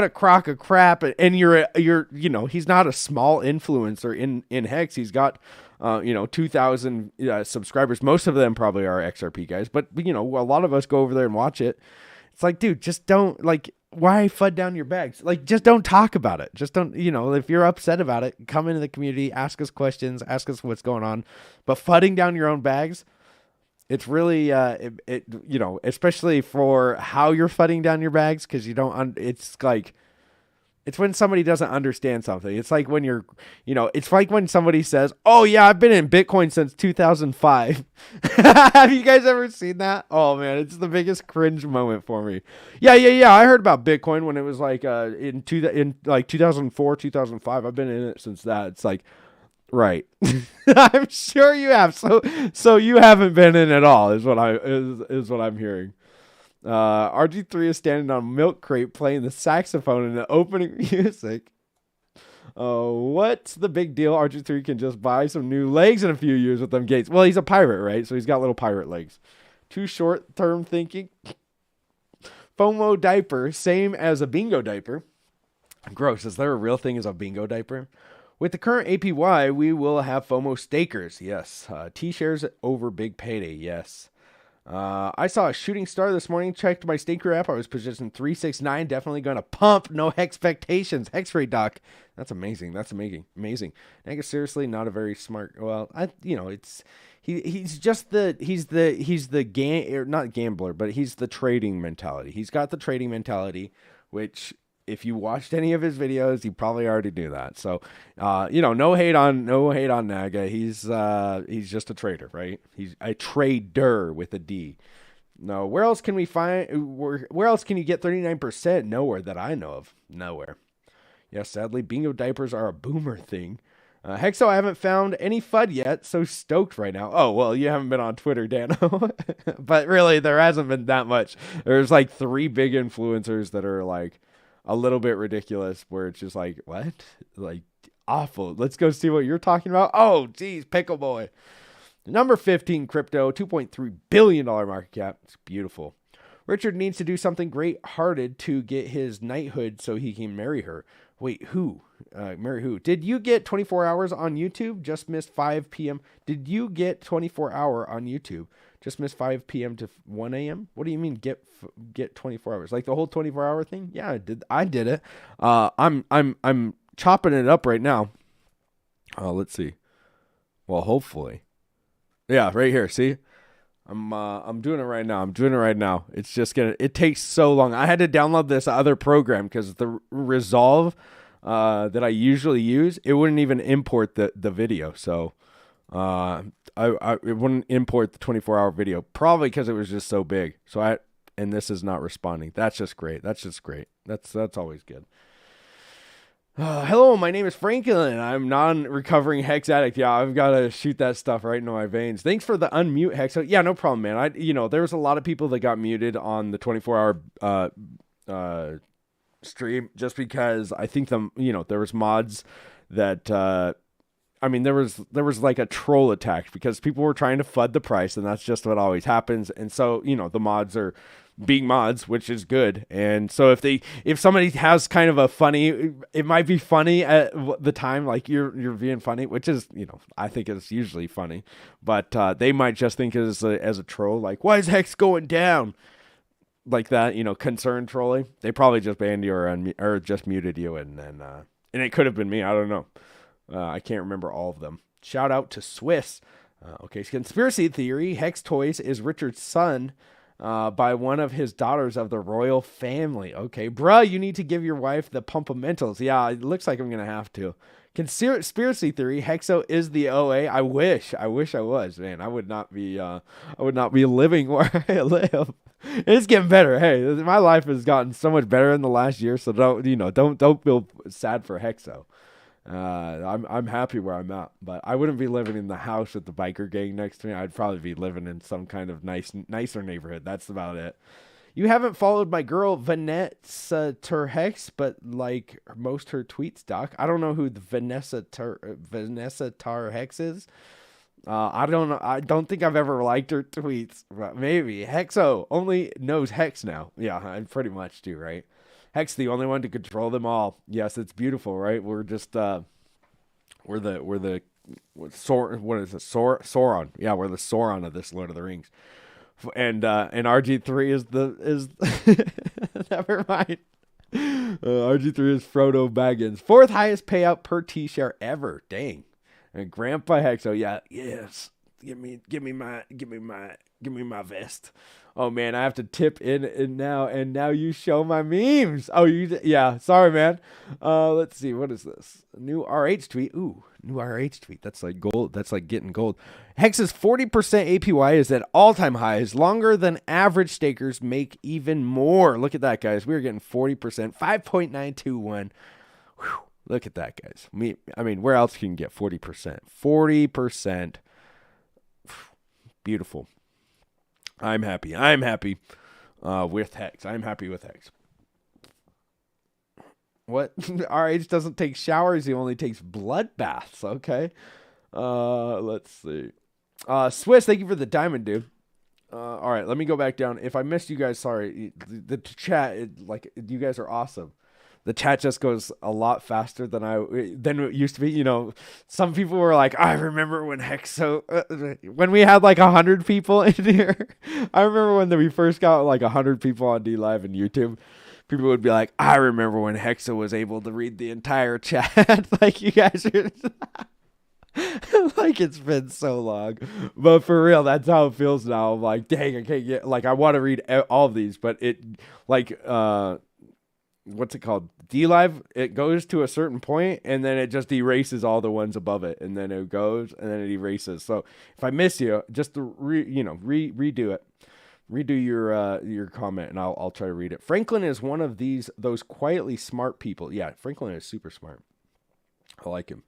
crock of crap. And you're he's not a small influencer in Hex. He's got 2,000 subscribers. Most of them probably are XRP guys, but a lot of us go over there and watch it. It's like, dude, just don't why FUD down your bags? Like, just don't talk about it. Just don't, if you're upset about it, come into the community, ask us questions, ask us what's going on. But FUDding down your own bags, it's really, especially for how you're FUDding down your bags, because it's when somebody doesn't understand something. It's like when it's like when somebody says, oh yeah, I've been in Bitcoin since 2005. Have you guys ever seen that? Oh man, it's the biggest cringe moment for me. Yeah. I heard about Bitcoin when it was like in 2004, 2005. I've been in it since that. It's like, Right. I'm sure you have. So you haven't been in at all is what I'm hearing. RG3 is standing on a milk crate playing the saxophone in the opening music. What's the big deal? RG3 can just buy some new legs in a few years with them gates. Well, he's a pirate, right? So he's got little pirate legs. Too short-term thinking. FOMO diaper, same as a bingo diaper. Gross. Is there a real thing as a bingo diaper? With the current APY, we will have FOMO stakers. Yes. T-shares over big payday. Yes. I saw a shooting star this morning. Checked my staker app. I was positioned 369. Definitely going to pump. No expectations. Hex rate doc. That's amazing. That's amazing. Amazing. I guess seriously, not a very smart. Well, it's he's not gambler, but he's the trading mentality. He's got the trading mentality, which if you watched any of his videos, you probably already knew that. So, no hate on Naga. He's just a trader, right? He's a trader with a D. No, where else can we find? Where else can you get 39%? Nowhere that I know of. Nowhere. Yes, sadly, bingo diapers are a boomer thing. Hexo, I haven't found any FUD yet, so stoked right now. Oh, well, you haven't been on Twitter, Dano. But really, there hasn't been that much. There's like 3 big influencers that are like a little bit ridiculous, where it's just like, what? Like, awful. Let's go see what you're talking about. Oh, geez, Pickle Boy. Number 15, crypto, $2.3 billion market cap. It's beautiful. Richard needs to do something great-hearted to get his knighthood so he can marry her. Wait, who? Marry who? Did you get 24 hours on YouTube? Just missed 5 p.m. Did you get 24 hour on YouTube? Just missed 5 p.m. to 1 a.m. What do you mean get 24 hours? Like the whole 24 hour thing? Yeah, I did it. I'm chopping it up right now. Let's see. Well, hopefully. Yeah, right here. See? I'm doing it right now. It's just it takes so long. I had to download this other program because the Resolve that I usually use, it wouldn't even import the video. So it wouldn't import the 24-hour video, probably because it was just so big. And this is not responding. That's just great. That's always good. Hello, my name is Franklin. I'm non-recovering Hex addict. Yeah, I've got to shoot that stuff right into my veins. Thanks for the unmute, Hex. Yeah, no problem, man. There was a lot of people that got muted on the 24-hour stream just because I think there was mods that there was like a troll attack because people were trying to FUD the price, and that's just what always happens. And so, the mods are being mods, which is good. And so if somebody has kind of a funny, it might be funny at the time, like you're being funny, which is, I think it's usually funny, but they might just think as a troll, like, why is Hex going down? Like that, concerned trolling. They probably just banned you or just muted you, and then it could have been me. I don't know. I can't remember all of them. Shout out to Swiss. Okay, conspiracy theory. Hex Toys is Richard's son by one of his daughters of the royal family. Okay, bruh, you need to give your wife the Pumpamentals. Yeah, it looks like I'm going to have to. Conspiracy theory. Hexo is the OA. I wish I was, man. I would not be living where I live. It's getting better. Hey, my life has gotten so much better in the last year, so don't feel sad for Hexo. I'm happy where I'm at, but I wouldn't be living in the house with the biker gang next to me. I'd probably be living in some kind of nicer neighborhood. That's about it. You haven't followed my girl Vanessa Terhex, but like most her tweets, Doc. I don't know who the Vanessa Terhex is. I don't know. I don't think I've ever liked her tweets, but maybe. Hexo only knows Hex now. Yeah, I pretty much do, right? Hex the only one to control them all. Yes, it's beautiful, right? We're just what is it? Sauron. Yeah, we're the Sauron of this Lord of the Rings. And RG3 is never mind. RG3 is Frodo Baggins. 4th highest payout per T-share ever. Dang. And Grandpa Hexo, yeah, yes. Give me my vest. Oh man, I have to tip in now, and now you show my memes. Oh, yeah. Sorry, man. Let's see. What is this? A new RH tweet. Ooh, new RH tweet. That's like gold. That's like getting gold. Hex's 40% APY is at all-time highs. Longer than average stakers make even more. Look at that, guys. We were getting 40%. 5.921. Whew. Look at that, guys. I mean, where else can you get 40%? 40%. Beautiful. I'm happy. With Hex. I'm happy with Hex. What? RH doesn't take showers. He only takes blood baths. Okay. Let's see. Swiss, thank you for the diamond, dude. All right, let me go back down. If I missed you guys, sorry. The chat, you guys are awesome. The chat just goes a lot faster than it used to be. You know, some people were like, I remember when when we had like 100 people in here. I remember when we first got like 100 people on DLive and YouTube. People would be like, I remember when Hexa was able to read the entire chat. Like, you guys are... like, it's been so long. But for real, that's how it feels now. I'm like, dang, I can't get... Like, I want to read all of these, but it... Like, what's it called? DLive, it goes to a certain point, and then it just erases all the ones above it. And then it goes, and then it erases. So, if I miss you, just redo it. Redo your comment, and I'll try to read it. Franklin is one of those quietly smart people. Yeah, Franklin is super smart. I like him.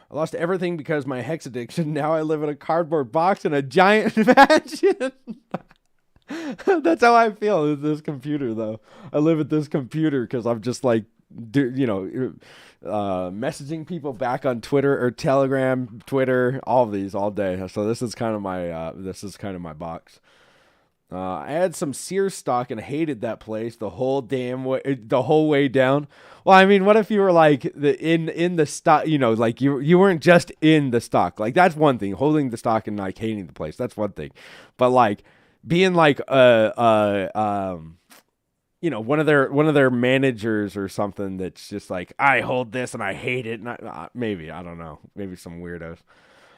I lost everything because my Hex addiction. Now I live in a cardboard box in a giant mansion. That's how I feel with this computer, though. I live at this computer because I'm just like, messaging people back on Twitter or Telegram, Twitter, all of these all day. So this is kind of my box. I had some Sears stock and hated that place the whole way down. Well, I mean, what if you were like in the stock, like you weren't just in the stock. Like, that's one thing, holding the stock and like hating the place. That's one thing. But like being like one of their managers or something that's just like, I hold this and I hate it. And maybe, I don't know, maybe some weirdos.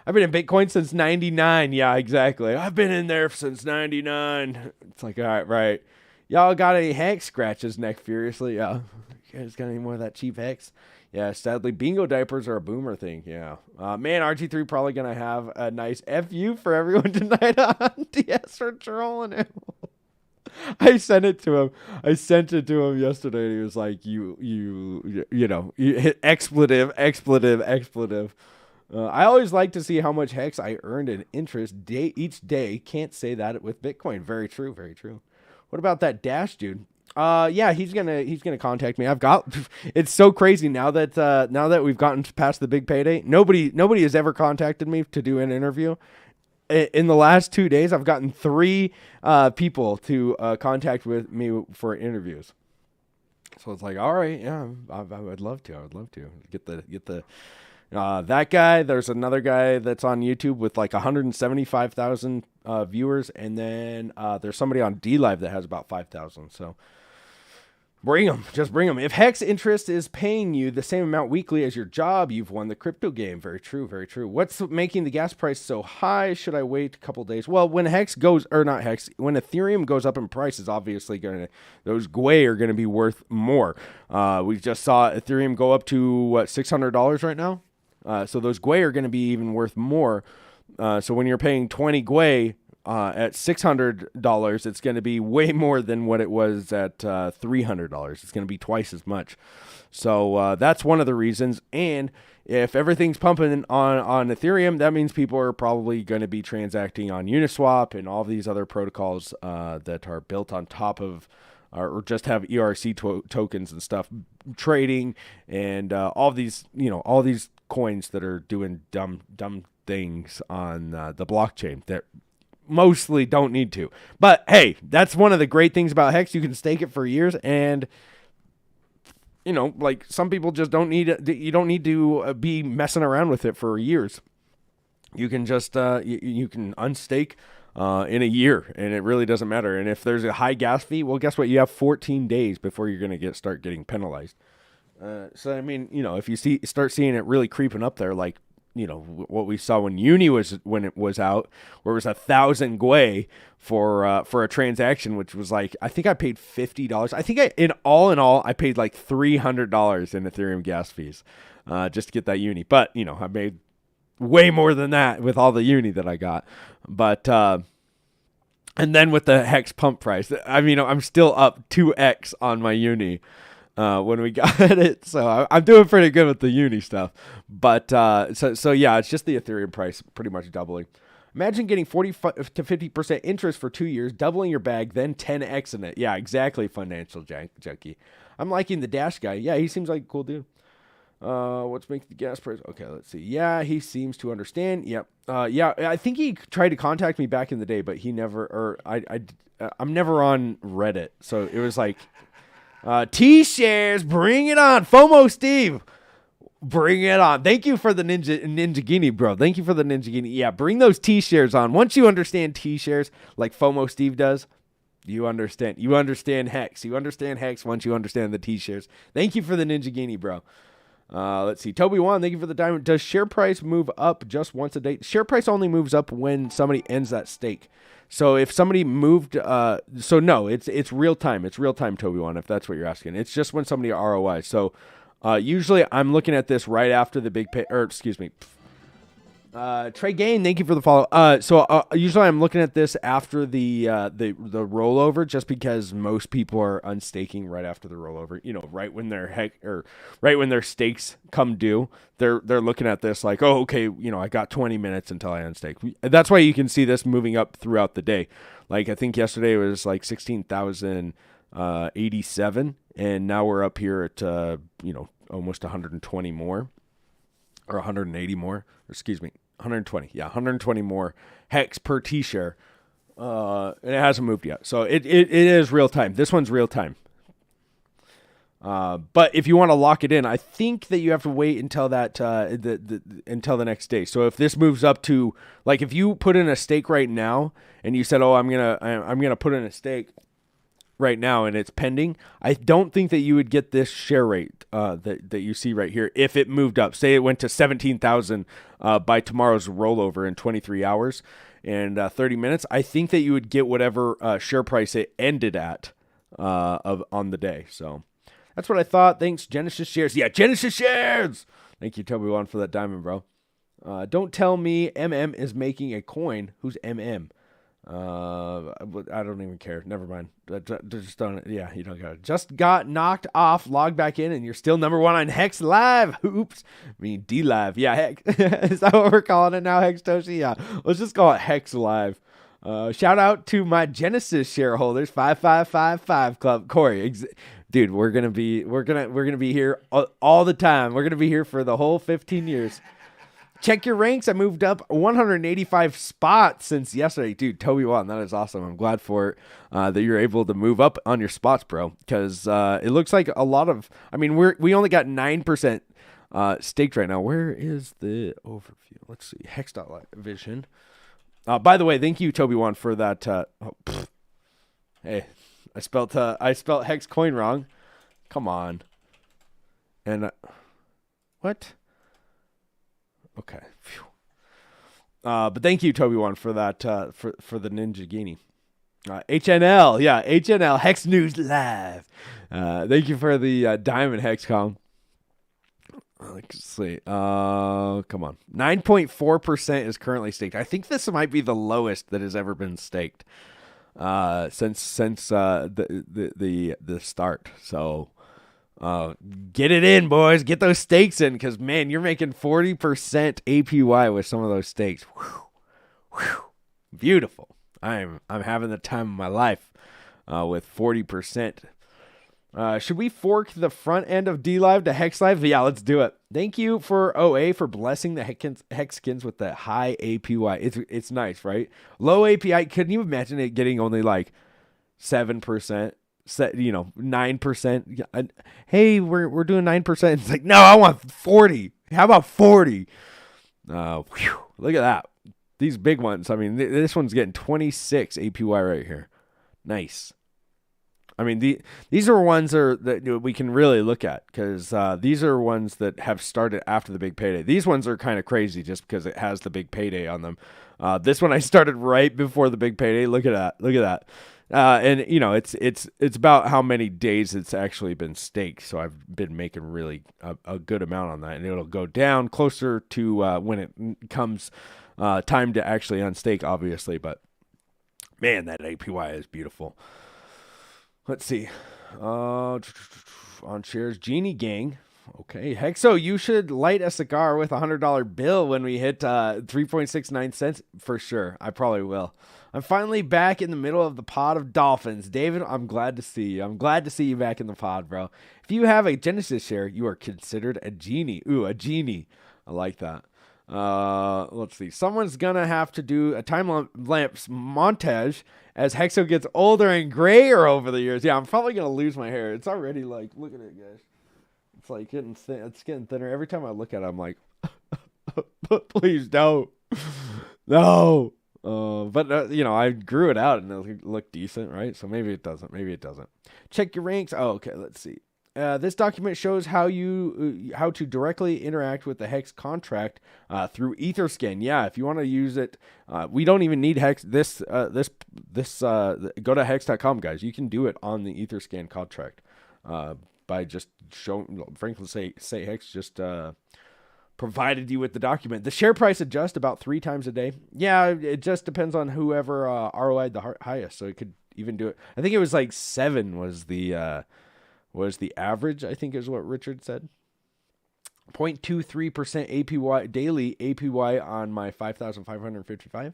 I've been in Bitcoin since 99. Yeah, exactly. I've been in there since 99. It's like, all right. Y'all got any Hex? Scratches neck furiously. Yeah. You guys got any more of that cheap Hex? Yeah, sadly, bingo diapers are a boomer thing. Yeah. Man, RG3 probably going to have a nice FU for everyone tonight on DS for trolling him. I sent it to him yesterday, and he was like, you hit expletive. I always like to see how much Hex I earned in interest each day. Can't say that with Bitcoin. Very true. Very true. What about that Dash dude? Yeah, he's gonna contact me. It's so crazy now that we've gotten past the big payday. Nobody has ever contacted me to do an interview. In the last 2 days, I've gotten 3 people to contact with me for interviews. So it's like, all right, yeah, I would love to. Get the. That guy, there's another guy that's on YouTube with like 175,000 viewers, and then there's somebody on DLive that has about 5,000. So just bring them. If Hex interest is paying you the same amount weekly as your job, you've won the crypto game. Very true. What's making the gas price so high? Should I wait a couple days? Well, when when Ethereum goes up in price, is obviously those GWEI are going to be worth more. We just saw Ethereum go up to $600 right now. So those GWEI are going to be even worth more. So when you're paying 20 GWEI at $600, it's going to be way more than what it was at $300. It's going to be twice as much. So that's one of the reasons. And if everything's pumping on Ethereum, that means people are probably going to be transacting on Uniswap and all these other protocols that are built on top of or just have ERC tokens and stuff, trading and all these coins that are doing dumb things on the blockchain that mostly don't need to. But hey, that's one of the great things about Hex. You can stake it for years, and like some people just don't need it. You don't need to be messing around with it for years. You can just you can unstake in a year, and it really doesn't matter. And if there's a high gas fee, well, guess what? You have 14 days before you're going to start getting penalized. So I mean, if you start seeing it really creeping up there, like what we saw when it was out, where it was 1,000 GWEI for a transaction, which was like, I think I paid $50. I think in all I paid like $300 in Ethereum gas fees just to get that uni. But I made way more than that with all the uni that I got. But and then with the Hex pump price, I mean, I'm still up 2x on my uni. when we got it. So I'm doing pretty good with the uni stuff. But so yeah, it's just the Ethereum price pretty much doubling. Imagine getting 40 to 50% interest for 2 years, doubling your bag, then 10x in it. Yeah, exactly, financial junkie. I'm liking the Dash guy. Yeah, he seems like a cool dude. What's making the gas price? Okay, let's see. Yeah, he seems to understand. Yep. Yeah, I think he tried to contact me back in the day, but he never. Or I'm never on Reddit, so it was like, T-shares, bring it on, FOMO Steve. Bring it on. Thank you for the Ninja Guinea, bro. Thank you for the Ninja Guinea. Yeah, bring those T-shares on. Once you understand T-shares, like FOMO Steve does, you understand. You understand Hex. You understand Hex once you understand the T-shares. Thank you for the Ninja Guinea, bro. Let's see. Toby Wan, thank you for the diamond. Does share price move up just once a day? Share price only moves up when somebody ends that stake. So if somebody moved, so no, it's real time. It's real time, Toby Wan, if that's what you're asking. It's just when somebody ROI. So usually I'm looking at this right after the big pay, or excuse me. Trey Gain, thank you for the follow. So usually I'm looking at this after the rollover, just because most people are unstaking right after the rollover. You know, right when their stakes come due, they're looking at this like, oh, okay, you know, I got 20 minutes until I unstake. That's why you can see this moving up throughout the day. Like I think yesterday it was like 16,087, and now we're up here at almost 120 more, or 180 more. Excuse me. 120. Yeah, 120 more hex per T-share. And it hasn't moved yet. So it is real time. This one's real time. But if you want to lock it in, I think that you have to wait until that until the next day. So if this moves up to, like, if you put in a stake right now and you said, "Oh, I'm gonna put in a stake right now," and it's pending, I don't think that you would get this share rate that you see right here if it moved up. Say it went to 17,000 by tomorrow's rollover in 23 hours and 30 minutes. I think that you would get whatever share price it ended at on the day. So that's what I thought. Thanks, Genesis Shares. Yeah, Genesis Shares. Thank you, Toby One, for that diamond, bro. Don't tell me MM is making a coin. Who's MM? I don't even care. Never mind. Just don't. Yeah, you don't got it. Just got knocked off. Log back in, and you're still number one on Hex Live. Oops. I mean D Live. Yeah, Hex. Is that what we're calling it now, Hex Toshi? Yeah. Let's just call it Hex Live. Shout out to my Genesis shareholders. 5555 Club. Corey. Dude, we're gonna be here all the time. We're gonna be here for the whole 15 years. Check your ranks. I moved up 185 spots since yesterday. Dude, Toby Wan, that is awesome. I'm glad for it, that you're able to move up on your spots, bro. Because it looks like a lot of, I mean, we only got 9% staked right now. Where is the overview? Let's see. Hex.vision. By the way, thank you, Toby Wan, for that. Hey, I spelt Hex coin wrong. Come on. And what? Okay. Phew. But thank you, Toby One, for that, for the Ninja Guinea. HNL, yeah, HNL, Hex News Live. Thank you for the Diamond Hexcom. Let's see. Come on. 9.4% is currently staked. I think this might be the lowest that has ever been staked since the start. So get it in, boys. Get those stakes in, because man, you're making 40% APY with some of those stakes. Whew. Whew. Beautiful. I'm having the time of my life with 40%. Should we fork the front end of D Live to Hex Live? Yeah, let's do it. Thank you for OA for blessing the Hex skins with the high APY. It's nice, right? Low API. Couldn't you imagine it getting only like 7%? 9%. Hey, we're doing 9%. It's like, no, I want 40. How about 40? Look at that. These big ones. I mean, this one's getting 26 APY right here. Nice. I mean, these are ones that we can really look at, because these are ones that have started after the big payday. These ones are kind of crazy just because it has the big payday on them. This one I started right before the big payday. Look at that. Look at that. And you know, it's about how many days it's actually been staked. So I've been making really a good amount on that, and it'll go down closer to when it comes time to actually unstake, obviously. But man, that APY is beautiful. Let's see. On shares, Genie Gang. Okay, Hexo, you should light a cigar with $100 bill when we hit 3.69 cents for sure. I probably will. I'm finally back in the middle of the pod of dolphins. David, I'm glad to see you. I'm glad to see you back in the pod, bro. If you have a Genesis share, you are considered a genie. Ooh, a genie. I like that. Let's see. Someone's gonna have to do a time lapse montage as Hexo gets older and grayer over the years. Yeah, I'm probably gonna lose my hair. It's already like, look at it, guys. It's like getting thin. It's getting thinner. Every time I look at it, I'm like, please don't. No. But I grew it out and it looked decent, right? So maybe it doesn't. Maybe it doesn't. Check your ranks. Oh, okay. Let's see. This document shows how to directly interact with the Hex contract through Etherscan. Yeah, if you want to use it, we don't even need Hex. Go to hex.com, guys. You can do it on the Etherscan contract by just showing. Frankly, say Hex just provided you with the document. The share price adjusts about 3 times a day. Yeah, it just depends on whoever ROI'd the highest. So it could even do it. I think it was like 7 was the average, I think is what Richard said. 0.23% APY daily APY on my 5,555.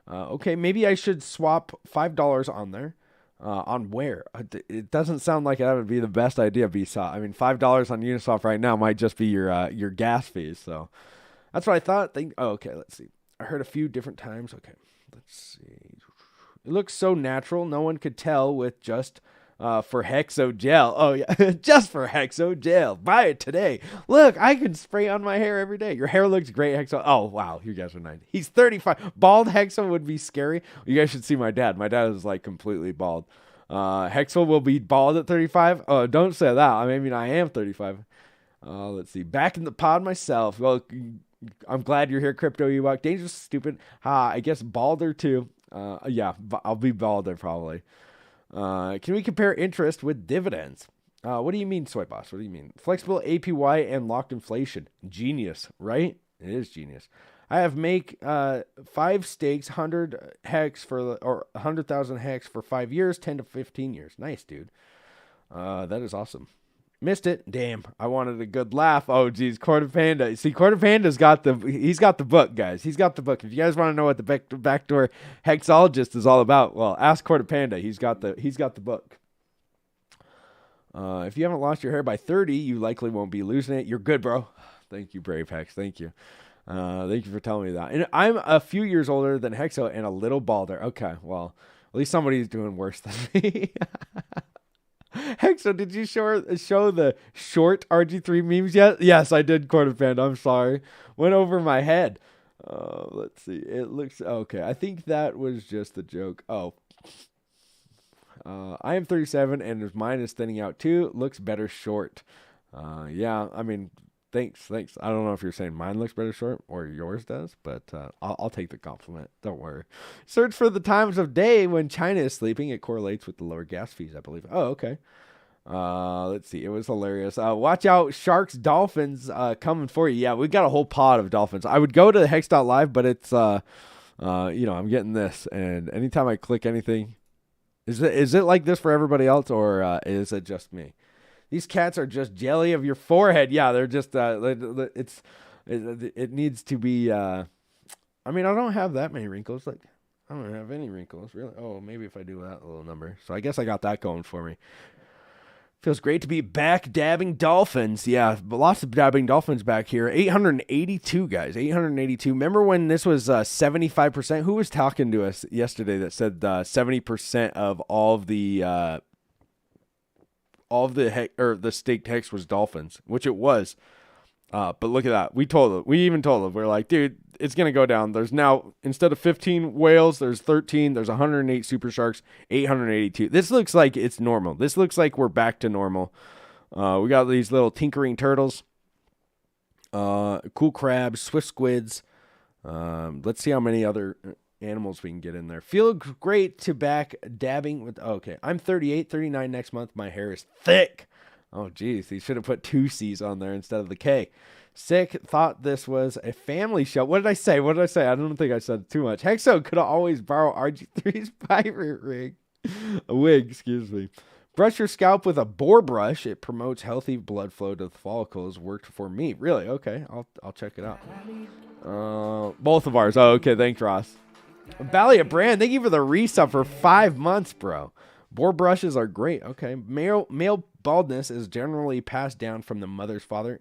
Okay, maybe I should swap $5 on there. On where? It doesn't sound like that would be the best idea, BSOT. I mean, $5 on Uniswap right now might just be your gas fees. So that's what I thought. Okay, let's see. I heard a few different times. Okay, let's see. It looks so natural. No one could tell with just for Hexo Gel. Oh, yeah. Just for Hexo Gel. Buy it today. Look, I can spray on my hair every day. Your hair looks great, Hexo. Oh, wow. You guys are 90. He's 35. Bald Hexo would be scary. You guys should see my dad. My dad is like completely bald. Hexo will be bald at 35. Oh, don't say that. I mean, I am 35. Let's see. Back in the pod myself. Well, I'm glad you're here, Crypto Ewok. Dangerous, stupid. I guess balder too. Yeah, I'll be balder probably. Can we compare interest with dividends? What do you mean, Soy Boss? What do you mean? Flexible APY and locked inflation. Genius, right? It is genius. I have make 5 stakes, 100 hex or 100,000 hex for 5 years, 10 to 15 years. Nice, dude. That is awesome. Missed it. Damn, I wanted a good laugh. Oh, geez, Quarter Panda. See, Quarter Panda's got the book, guys. He's got the book. If you guys want to know what the backdoor hexologist is all about, well, ask Quarter Panda. He's got the book. If you haven't lost your hair by 30, you likely won't be losing it. You're good, bro. Thank you, Brave Hex. Thank you. Thank you for telling me that. And I'm a few years older than Hexo and a little balder. Okay, well, at least somebody's doing worse than me. Hexo, did you show the short RG3 memes yet? Yes, I did, Quarter Panda. I'm sorry. Went over my head. Let's see. It looks... Okay, I think that was just a joke. Oh. I am 37, and mine is thinning out too. Looks better short. Yeah, I mean... Thanks. I don't know if you're saying mine looks better short or yours does, but I'll take the compliment. Don't worry. Search for the times of day when China is sleeping. It correlates with the lower gas fees, I believe. Oh, okay. Let's see. It was hilarious. Watch out, sharks, dolphins coming for you. Yeah, we got a whole pod of dolphins. I would go to hex.live, but it's I'm getting this, and anytime I click anything, is it like this for everybody else, or is it just me? These cats are just jelly of your forehead. Yeah, they're just, it needs to be, I mean, I don't have that many wrinkles. Like, I don't have any wrinkles, really. Oh, maybe if I do that little number. So I guess I got that going for me. Feels great to be back dabbing dolphins. Yeah, but lots of dabbing dolphins back here. 882, guys. 882. Remember when this was 75%? Who was talking to us yesterday that said 70% of all of the the staked hex was dolphins, which it was. But look at that. We even told them, we're like, dude, it's going to go down. There's now, instead of 15 whales, there's 13. There's 108 super sharks, 882. This looks like it's normal. This looks like we're back to normal. We got these little tinkering turtles, cool crabs, swift squids. Let's see how many other animals we can get in there. Feel great to back dabbing with... Okay, I'm 38, 39 next month. My hair is thick. Oh, geez. He should have put 2 C's on there instead of the K. Sick. Thought this was a family show. What did I say? I don't think I said too much. Hexo could always borrow RG3's pirate rig. A wig, excuse me. Brush your scalp with a boar brush. It promotes healthy blood flow to the follicles. Worked for me. Really? Okay. I'll check it out. Both of ours. Oh, okay. Thanks, Ross. Balia Brand, thank you for the resub for 5 months, bro. Boar brushes are great. Okay. Male baldness is generally passed down from the mother's father.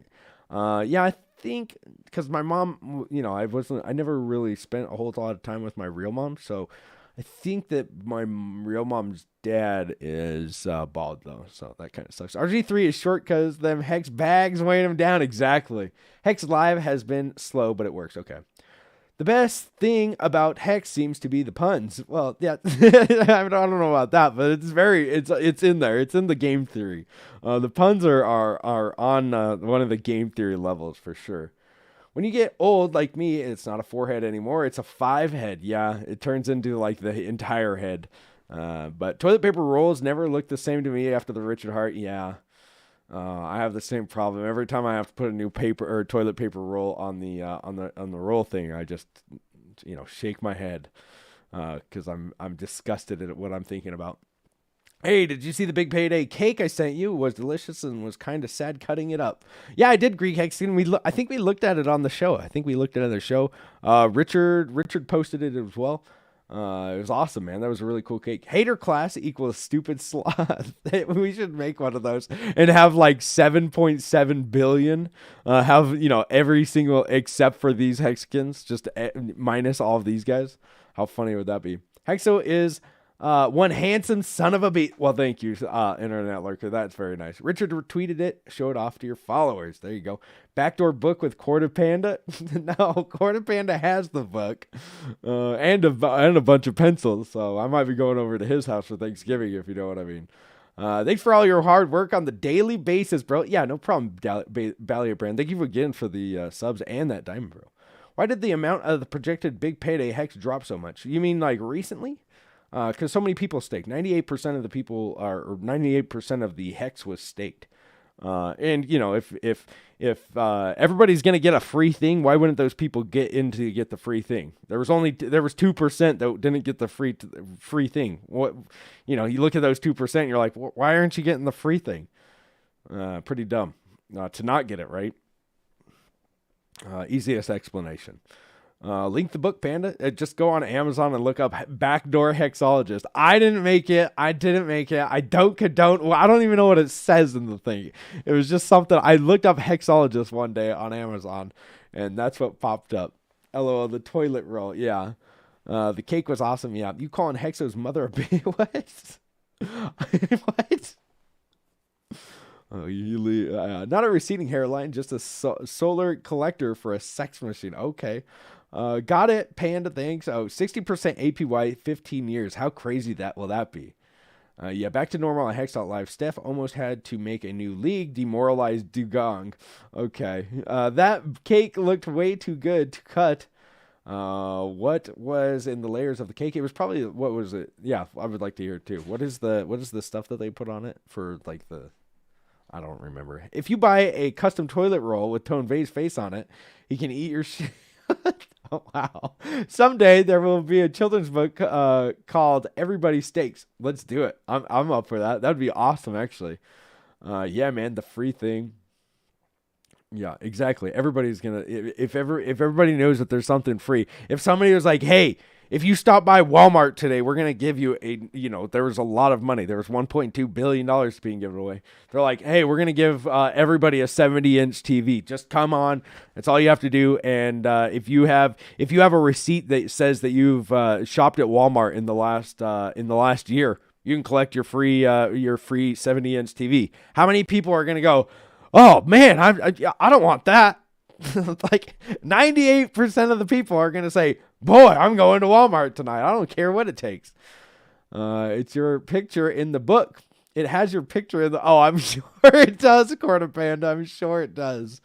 Yeah, I think because my mom, I never really spent a whole lot of time with my real mom, so I think that my real mom's dad is bald though, so that kind of sucks. RG3 is short because them Hex bags weighing him down. Exactly. Hex Live has been slow, but it works. Okay. The best thing about Hex seems to be the puns. Well, yeah, I don't know about that, but it's in there. It's in the game theory. The puns are on one of the game theory levels for sure. When you get old like me, it's not a 4-head anymore. It's a 5-head. Yeah, it turns into like the entire head. But toilet paper rolls never look the same to me after the Richard Hart. Yeah. I have the same problem. Every time I have to put a new paper or toilet paper roll on the roll thing, I just shake my head because I'm disgusted at what I'm thinking about. Hey, did you see the big payday cake I sent you? It was delicious and was kind of sad cutting it up. Yeah, I did, Greek Hexagon. I think we looked at it on the show. Richard posted it as well. It was awesome, man. That was a really cool cake. Hater class equals stupid sloth. We should make one of those and have like 7.7 billion. Have every single except for these Hexicans, just minus all of these guys. How funny would that be? Hexo is one handsome son of a beat. Well, thank you, Internet Lurker. That's very nice. Richard retweeted it. Show it off to your followers. There you go. Backdoor book with Corda Panda. No, Corda Panda has the book and a bunch of pencils. So I might be going over to his house for Thanksgiving, if you know what I mean. Thanks for all your hard work on the daily basis, bro. Yeah, no problem, Balia Brand. Thank you again for the subs and that diamond, bro. Why did the amount of the projected big payday Hex drop so much? You mean like recently? Because so many people staked. 98% of the people or 98% of the Hex was staked. And if everybody's gonna get a free thing, why wouldn't those people get the free thing? There was 2% that didn't get the free thing. What you look at those 2%, you're like, why aren't you getting the free thing? Pretty dumb to not get it right. Easiest explanation. Link the book, Panda. Just go on Amazon and look up Backdoor Hexologist. I didn't make it. I don't condone. Well, I don't even know what it says in the thing. It was just something. I looked up Hexologist one day on Amazon, and that's what popped up. LOL, the toilet roll. Yeah. The cake was awesome. Yeah. You calling Hexo's mother a bitch? What? What? Oh, not a receding hairline, just a solar collector for a sex machine. Okay. Got it, Panda, thanks. Oh, 60% APY, 15 years. How crazy will that be? Yeah, back to normal on Hex.Live. Steph almost had to make a new league, demoralized Dugong. Okay. That cake looked way too good to cut. What was in the layers of the cake? It was probably, what was it? Yeah, I would like to hear it too. What is the stuff that they put on it for like I don't remember. If you buy a custom toilet roll with Tone Vay's face on it, he can eat your shit. Oh, wow. Someday there will be a children's book called Everybody Steaks. Let's do it. I'm up for that. That'd be awesome, actually. Yeah, man, the free thing. Yeah, exactly. Everybody's gonna if everybody knows that there's something free. If somebody was like, hey, if you stop by Walmart today, we're going to give you there was a lot of money. There was $1.2 billion being given away. They're like, hey, we're going to give everybody a 70-inch TV. Just come on. That's all you have to do. And if you have a receipt that says that you've shopped at Walmart in the last year, you can collect your free 70-inch TV. How many people are going to go, oh, man, I don't want that? Like 98% of the people are going to say, boy, I'm going to Walmart tonight. I don't care what it takes. It's your picture in the book. It has your picture in the... Oh, I'm sure it does, Corda Panda. I'm sure it does.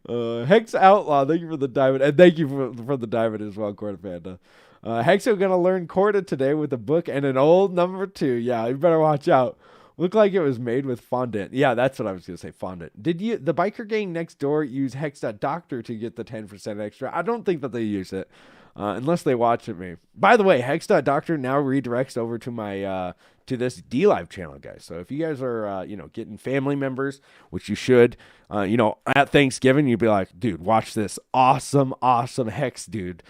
Hex Outlaw, thank you for the diamond. And thank you for the diamond as well, Corda Panda. Hexo going to learn Corda today with a book and an old number 2. Yeah, you better watch out. Looked like it was made with fondant. Yeah, that's what I was going to say, fondant. Did the biker gang next door use Hex.Doctor to get the 10% extra? I don't think that they use it. unless they watch it me. By the way, Hex.Doctor now redirects over to my to this DLive channel, guys. So if you guys are getting family members, which you should, at Thanksgiving you'd be like, dude, watch this awesome Hex dude.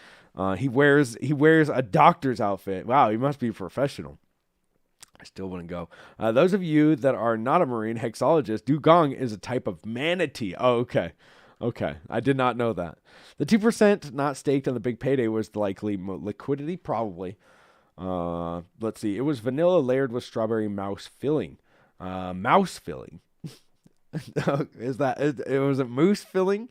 He wears a doctor's outfit. Wow, he must be professional. I still wouldn't go. Those of you that are not a marine hexologist, dugong is a type of manatee. Oh, okay. Okay, I did not know that. The 2% not staked on the big payday was the likely liquidity, probably. Let's see. It was vanilla layered with strawberry mouse filling. Mouse filling. Was it moose filling?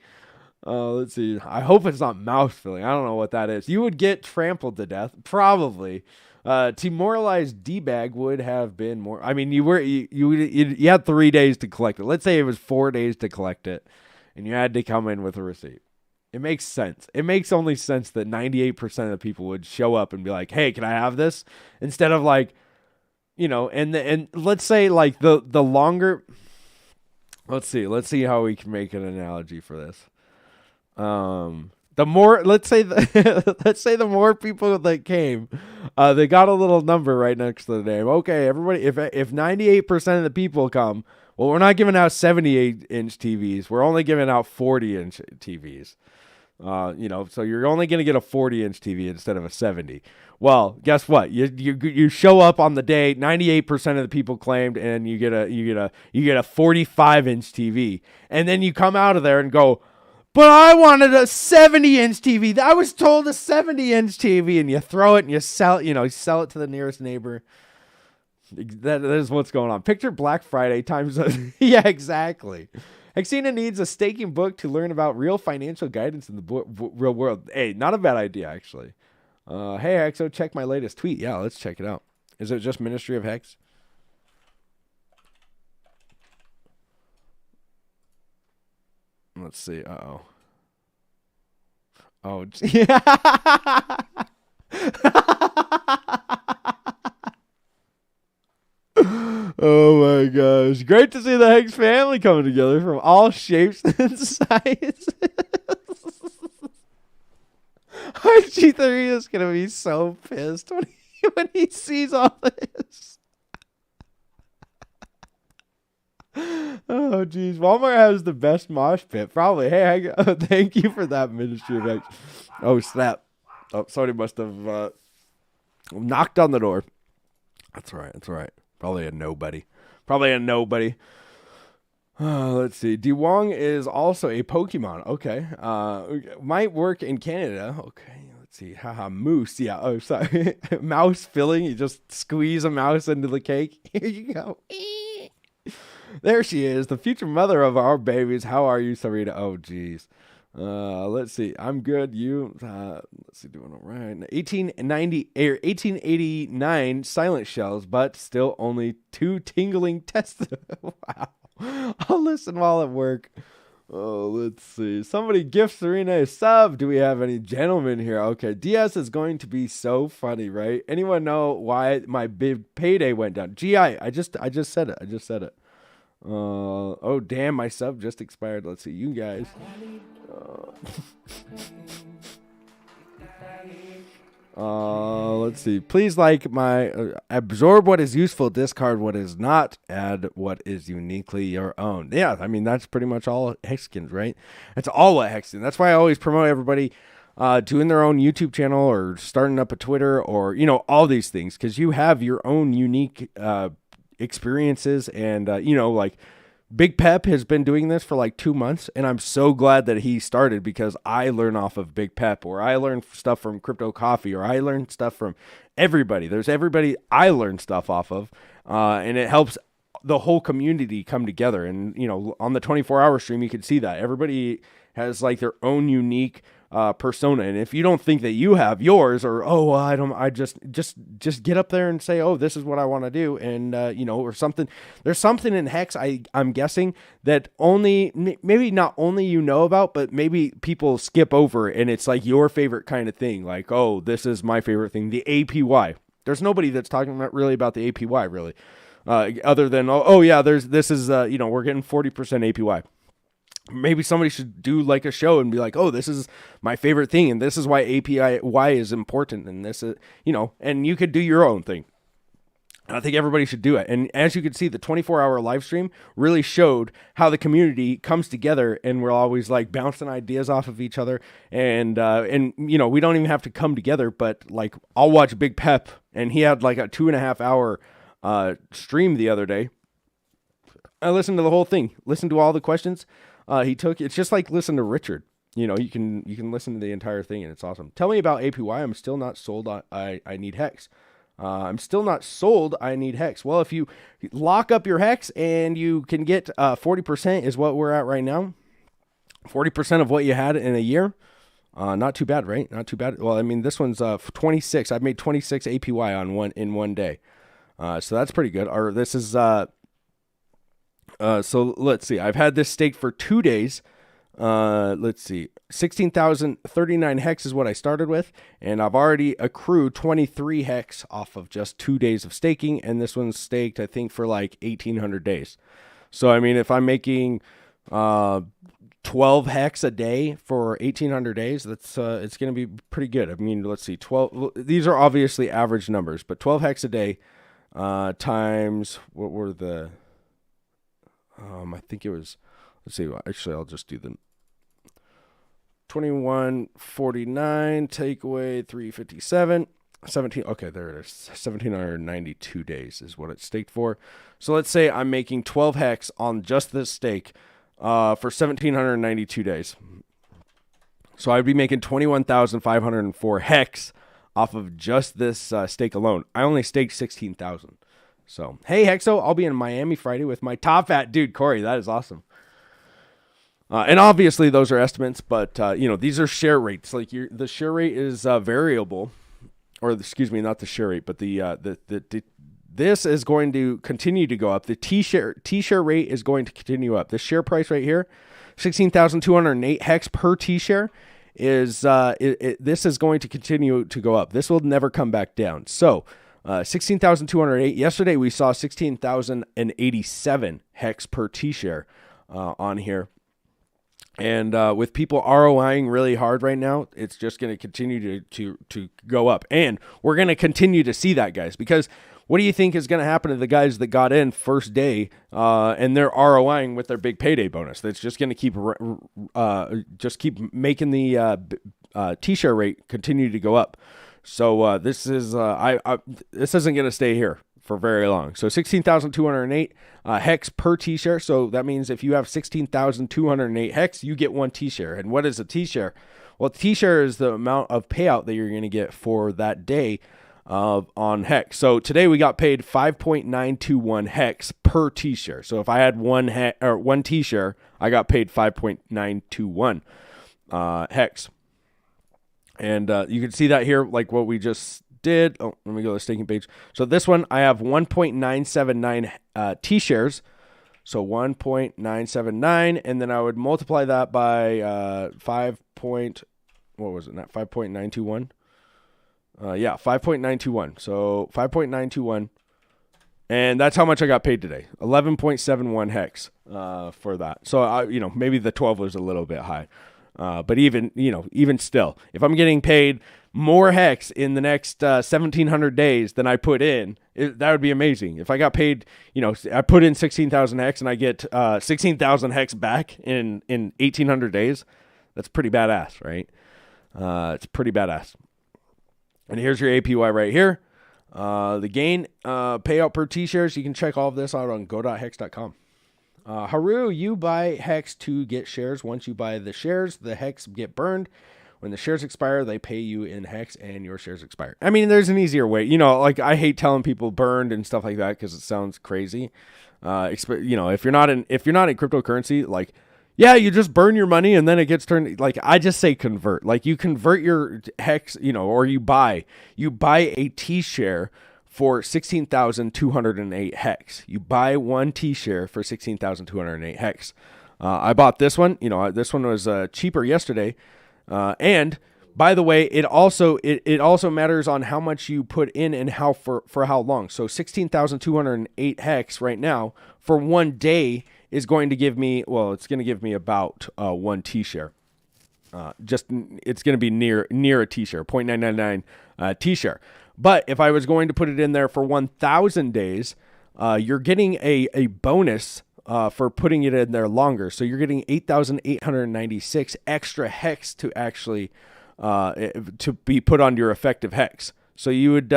Let's see. I hope it's not mouse filling. I don't know what that is. You would get trampled to death, probably. Demoralized D-bag would have been more. I mean, you had 3 days to collect it. Let's say it was 4 days to collect it, and you had to come in with a receipt. It makes sense. It makes only sense that 98% of the people would show up and be like, "Hey, can I have this?" Instead of like, and let's say like the longer. Let's see how we can make an analogy for this. The more, let's say the more people that came, they got a little number right next to the name. Okay, everybody, if 98% of the people come, well, we're not giving out 78-inch TVs. We're only giving out 40-inch TVs. So you're only going to get a 40-inch TV instead of a 70. Well, guess what? You show up on the day, 98% of the people claimed, and you get a 45-inch TV, and then you come out of there and go, but I wanted a 70-inch TV. I was told a 70-inch TV, and you throw it and you sell it. You sell it to the nearest neighbor. That is what's going on. Picture Black Friday times. Yeah, exactly. Hexina needs a staking book to learn about real financial guidance in the real world. Hey, not a bad idea, actually. Hey, Hexo, check my latest tweet. Yeah, let's check it out. Is it just Ministry of Hex? Let's see. Uh-oh. Oh, yeah. Oh my gosh. Great to see the Hex family coming together from all shapes and sizes. RG3 is going to be so pissed when he sees all this. Oh, geez. Walmart has the best mosh pit. Probably. Hey, thank you for that, Ministry of Hex. Oh, snap. Oh, somebody must have knocked on the door. That's all right. That's all right. Probably a nobody. Let's see. Dewong is also a Pokemon. Okay. Might work in Canada. Okay. Let's see. Haha. Moose. Yeah. Oh, sorry. Mouse filling. You just squeeze a mouse into the cake. Here you go. There she is, the future mother of our babies. How are you, Sarita? Oh, geez. Let's see. I'm good. You, let's see, doing all right. 1889 silent shells, but still only 2 tingling tests. Wow. I'll listen while at work. Oh, let's see. Somebody gift Serena a sub. Do we have any gentlemen here? Okay, DS is going to be so funny, right? Anyone know why my big payday went down? GI, I just said it. Oh damn, my sub just expired. Let's see, you guys. Let's see. Please like my absorb what is useful, discard what is not, add what is uniquely your own. Yeah, I mean that's pretty much all Hexkins, right? That's all what Hexkins. That's why I always promote everybody doing their own YouTube channel or starting up a Twitter or all these things, because you have your own unique experiences and like Big Pep has been doing this for like 2 months, and I'm so glad that he started, because I learn off of Big Pep, or I learn stuff from Crypto Coffee, or I learn stuff from everybody. There's everybody I learn stuff off of, and it helps the whole community come together. And on the 24-hour stream, you can see that everybody has like their own unique persona, and if you don't think that you have yours, or I just get up there and say, oh, this is what I want to do, and or something. There's something in Hex I'm guessing that maybe not only about, but maybe people skip over, and it's like your favorite kind of thing. Like, oh, this is my favorite thing, the APY. There's nobody that's talking really about the APY really, other than this is we're getting 40% APY. maybe somebody should do like a show and be like, oh, this is my favorite thing, and this is why API is important, and this is, and you could do your own thing. I think everybody should do it. And as you can see, the 24-hour live stream really showed how the community comes together, and we're always like bouncing ideas off of each other. And we don't even have to come together, but like I'll watch Big Pep, and he had like a 2.5 hour stream the other day. I listened to the whole thing, listened to all the questions he took. It's just like listen to Richard. You can listen to the entire thing, and it's awesome. Tell me about APY. I'm still not sold on I need Hex. I'm still not sold. I need Hex. Well, if you lock up your Hex and you can get 40% is what we're at right now. 40% of what you had in a year. Not too bad, right? Not too bad. Well, I mean, this one's 26. I've made 26 APY in one day. So that's pretty good. Or this is so let's see. I've had this staked for 2 days. Let's see. 16,039 Hex is what I started with, and I've already accrued 23 Hex off of just 2 days of staking, and this one's staked, I think, for like 1,800 days. So, I mean, if I'm making 12 Hex a day for 1,800 days, that's it's going to be pretty good. I mean, let's see, 12. These are obviously average numbers, but 12 Hex a day times, what were the, I think it was, let's see, actually, I'll just do the 2149, take away 357, 17. Okay, there it is. 1,792 days is what it's staked for. So let's say I'm making 12 Hex on just this stake for 1,792 days. So I'd be making 21,504 Hex off of just this stake alone. I only staked 16,000. So, hey, Hexo, I'll be in Miami Friday with my top fat dude, Corey. That is awesome. And obviously those are estimates, but these are share rates. Like the share rate is variable, or excuse me, not the share rate, but this is going to continue to go up. The T-share rate is going to continue up. The share price right here, 16,208 Hex per T-share is this is going to continue to go up. This will never come back down. So 16,208. Yesterday we saw 16,087 Hex per T-share on here. And with people ROIing really hard right now, it's just going to continue to go up. And we're going to continue to see that, guys, because what do you think is going to happen to the guys that got in first day and they're ROIing with their big payday bonus? That's just going to keep making the T-share rate continue to go up. So this is this isn't going to stay here for very long. So 16,208 Hex per T-share. So that means if you have 16,208 Hex, you get one T-share. And what is a T-share? Well, T-share is the amount of payout that you're going to get for that day on Hex. So today we got paid 5.921 Hex per T-share. So if I had one T-share, I got paid 5.921 Hex. And you can see that here, like what we just did. Oh, let me go to the staking page. So this one, I have 1.979 T-shares. So 1.979, and then I would multiply that by 5.921? 5.921. So 5.921. And that's how much I got paid today. 11.71 Hex for that. So maybe the 12 was a little bit high. But even still, if I'm getting paid more Hex in the next 1,700 days than I put in, that would be amazing. If I got paid, I put in 16,000 Hex and I get 16,000 Hex back in 1,800 days, that's pretty badass, right? It's pretty badass. And here's your APY right here. The gain payout per T-shares, you can check all of this out on go.hex.com. Haru, you buy Hex to get shares. Once you buy the shares, the Hex get burned. When the shares expire, they pay you in Hex and your shares expire. I mean, there's an easier way. Like I hate telling people burned and stuff like that because it sounds crazy. If you're not in cryptocurrency, like, yeah, you just burn your money and then it gets turned. Like I just say convert. Like you convert your Hex, or you buy a T-share for 16,208 Hex. You buy one T-share for 16,208 Hex. I bought this one. This one was cheaper yesterday. And By the way, it also matters on how much you put in and how for how long. So 16,208 hex right now for 1 day is going to give me, well, it's going to give me about 1 T-share. It's going to be near a T-share, 0.999 T-share. But if I was going to put it in there for 1,000 days, you're getting a bonus for putting it in there longer. So you're getting 8,896 extra hex to actually to be put on your effective hex. So you would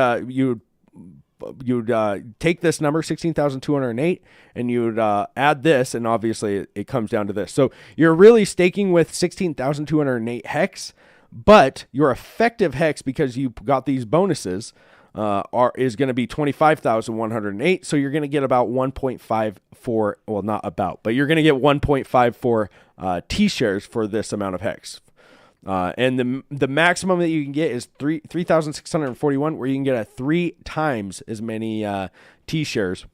take this number 16,208 and you would add this, and obviously it comes down to this. So you're really staking with 16,208 hex, but your effective hex, because you got these bonuses, is going to be 25,108. So you're going to get about 1.54. Well, not about, but you're going to get 1.54 T-shares for this amount of hex. And the maximum that you can get is 3,641, where you can get 3 times as many T-shares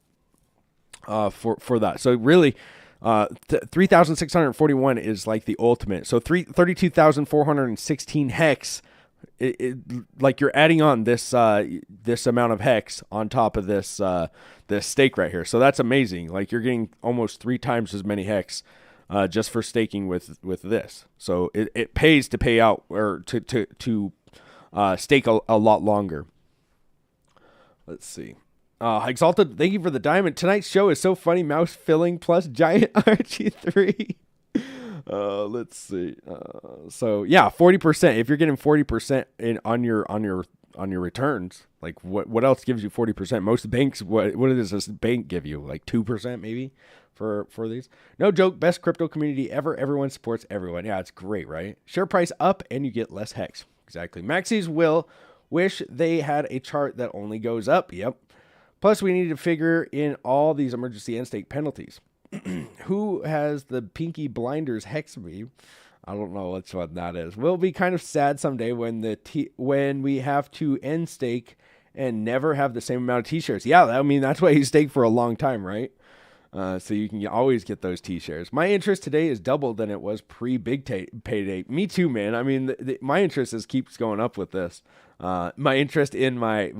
for that. So really, 3,641 is like the ultimate. So 32,416 hex. Like you're adding on this amount of hex on top of this stake right here. So that's amazing. Like you're getting almost 3 times as many hex. Just for staking with this. So it pays to pay out or to stake a lot longer. Let's see. Exalted, thank you for the diamond. Tonight's show is so funny. Mouse filling plus giant RG3. Let's see. So yeah, 40%. If you're getting 40% on your returns, like what else gives you 40%? Most banks, what does this bank give you? Like 2% maybe? For these. No joke, best crypto community ever. Everyone supports everyone. Yeah, it's great, right? Share price up and you get less hex. Exactly. Maxis will wish they had a chart that only goes up. Yep. Plus, we need to figure in all these emergency end stake penalties. Who has the Pinky Blinders hex beam? I don't know which one that is. We'll be kind of sad someday when when we have to end stake and never have the same amount of T-shares. Yeah, I mean, that's why you stake for a long time, right? So you can always get those T-shares. My interest today is double than it was pre-big payday. Me too, man. I mean, my interest keeps going up with this. My interest in my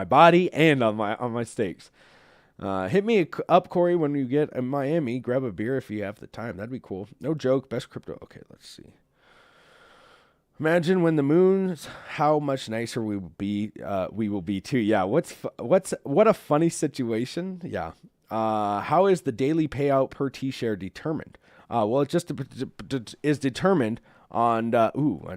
body and on my stakes. Hit me up, Corey, when you get in Miami. Grab a beer if you have the time. That'd be cool. No joke. Best crypto. Okay, let's see. Imagine when the moon's how much nicer we will be. We will be too. Yeah. What a funny situation. Yeah. How is the daily payout per T-share determined? Well, it just is determined on, I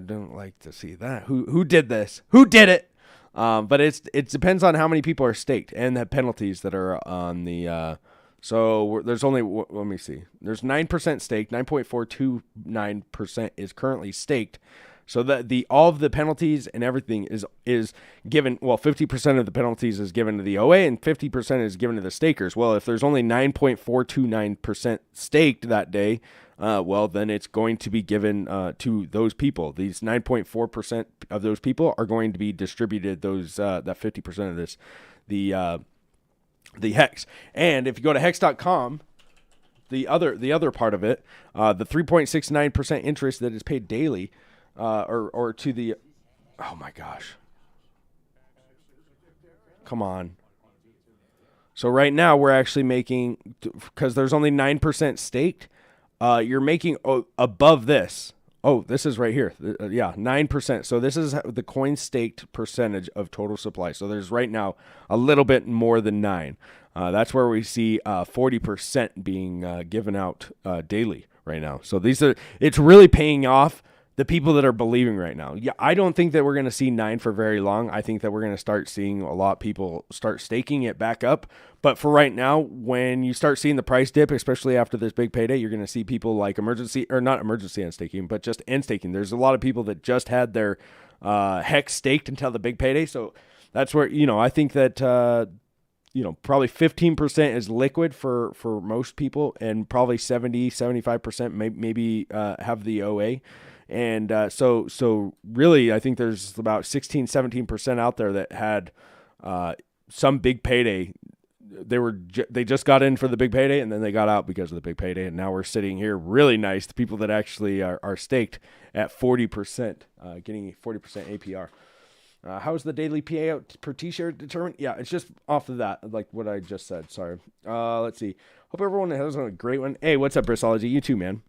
don't like to see that. Who did this? Who did it? But it depends on how many people are staked and the penalties that are on the, so there's only, let me see. There's 9% staked, 9.429% is currently staked. So that all of the penalties and everything is given. Well, 50% of the penalties is given to the OA and 50% is given to the stakers. Well, if there's only 9.429% staked that day, well, then it's going to be given to those people. These 9.4% of those people are going to be distributed. Those that 50% of this, the hex. And if you go to hex.com. The other part of it, the 3.69% interest that is paid daily. Or to the, oh my gosh, come on. So right now we're actually making, because there's only 9% staked, you're making above this. Oh, this is right here. Yeah, 9%. So this is the coin staked percentage of total supply. So there's right now a little bit more than 9. That's where we see 40% being given out daily right now. So it's really paying off the people that are believing right now. Yeah, I don't think that we're going to see 9 for very long. I think that we're going to start seeing a lot of people start staking it back up. But for right now, when you start seeing the price dip, especially after this big payday, you're going to see people like not emergency end staking, but just end staking. There's a lot of people that just had their hex staked until the big payday. So that's where, I think that, probably 15% is liquid for most people, and probably 75% maybe have the OA. And so really, I think there's about 16, 17% out there that had some big payday they just got in for the big payday, and then they got out because of the big payday, and now we're sitting here really nice. The people that actually are staked at 40%, getting 40% APR. How's the daily payout per t-share determined? Yeah, it's just off of that, like what I just said. Sorry. Let's see. Hope everyone has a great one. Hey, what's up, Bristology? You too, man.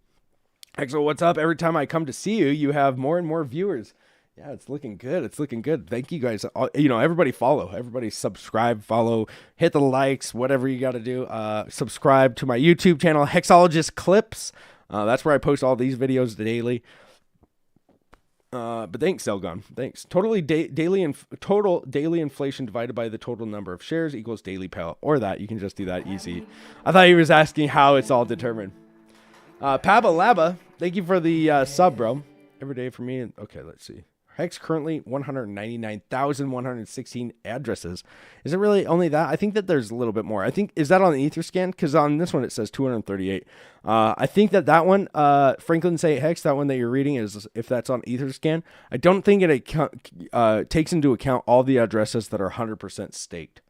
Axel, what's up? Every time I come to see you, you have more and more viewers. Yeah, it's looking good. It's looking good. Thank you guys. Everybody follow. Everybody subscribe, follow, hit the likes, whatever you got to do. Subscribe to my YouTube channel, Hexologist Clips. That's where I post all these videos daily. But thanks, Selgon. Thanks. Total daily inflation divided by the total number of shares equals daily payout. Or that. You can just do that easy. I thought he was asking how it's all determined. Paba Laba, thank you for the sub, bro. Every day for me. Okay, let's see. Hex currently 199,116 addresses. Is it really only that? I think that there's a little bit more. I think, is that on the Etherscan? Because on this one it says 238. I think that one, Franklin Say Hex, that one that you're reading, is if that's on Etherscan. I don't think it takes into account all the addresses that are 100% staked.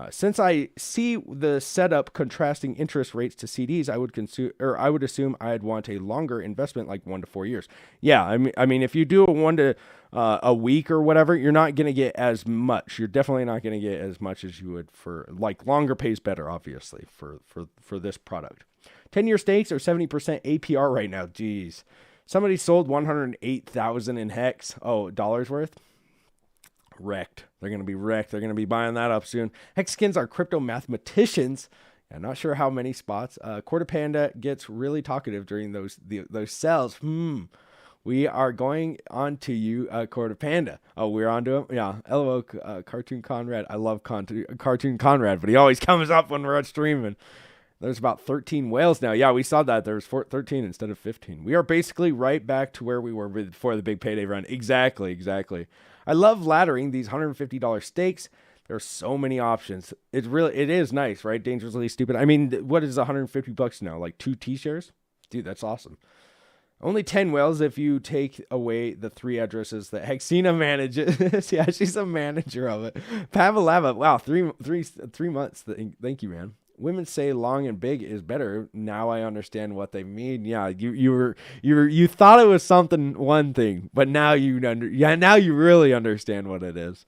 Since I see the setup contrasting interest rates to CDs, I would assume I'd want a longer investment, like 1 to 4 years. Yeah, I mean, if you do a 1 to a week or whatever, you're not going to get as much. You're definitely not going to get as much as you would for, like, longer pays better, obviously, for this product. 10-year stakes are 70% APR right now. Jeez, somebody sold 108,000 in Hex. Oh, dollars worth. Wrecked. They're going to be wrecked. They're going to be buying that up soon. Hexskins are crypto mathematicians. I'm not sure how many spots. Quarter Panda gets really talkative during those sells. We are going on to you, Quarter Panda. Oh, we're on to him? Yeah. LO, Cartoon Conrad. I love Cartoon Conrad, but he always comes up when we're streaming. There's about 13 whales now. Yeah, we saw that. There was 13 instead of 15. We are basically right back to where we were before the big payday run. Exactly. I love laddering these $150 stakes. There are so many options. It is nice, right? Dangerously stupid. I mean, what is $150 now? Like 2 T-shares? Dude, that's awesome. Only 10 whales if you take away the 3 addresses that Hexina manages. Yeah, she's a manager of it. Pavalava. Wow, 3 months. Thank you, man. Women say long and big is better. Now I understand what they mean. Yeah, you thought it was one thing, but now now you really understand what it is.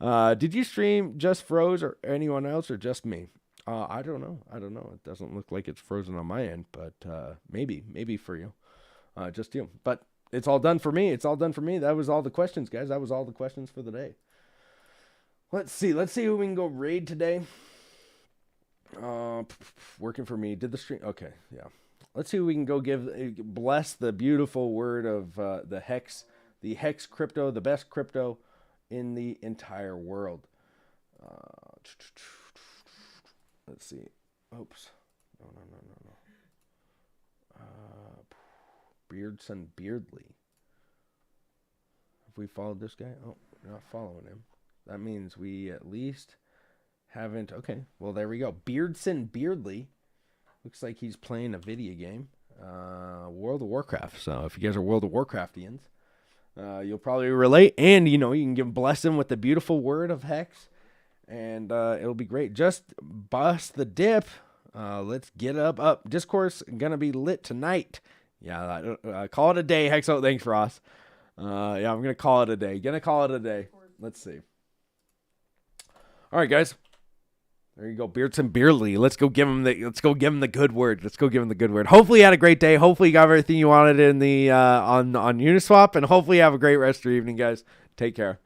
Did you stream just Froze or anyone else or just me? I don't know. It doesn't look like it's frozen on my end, but maybe for you, just you. But it's all done for me. That was all the questions, guys. That was all the questions for the day. Let's see who we can go raid today. Working for me. Did the stream? Okay, yeah. Let's see if we can go bless the beautiful word of the Hex crypto, the best crypto in the entire world. Let's see. Oops. No. Beardson Beardly. Have we followed this guy? Oh, we're not following him. That means we at least haven't. Okay, well, there we go. Beardson Beardly. Looks like he's playing a video game. World of Warcraft. So if you guys are World of Warcraftians, you'll probably relate. And, you can bless him with the beautiful word of Hex. And it'll be great. Just bust the dip. Let's get up. Discourse gonna be lit tonight. Yeah, call it a day, Hexo. Thanks, Ross. Yeah, I'm gonna call it a day. Let's see. All right, guys. There you go, Beardson Beardly. Let's go give him the good word. Hopefully you had a great day. Hopefully you got everything you wanted in the on Uniswap, and hopefully you have a great rest of your evening, guys. Take care.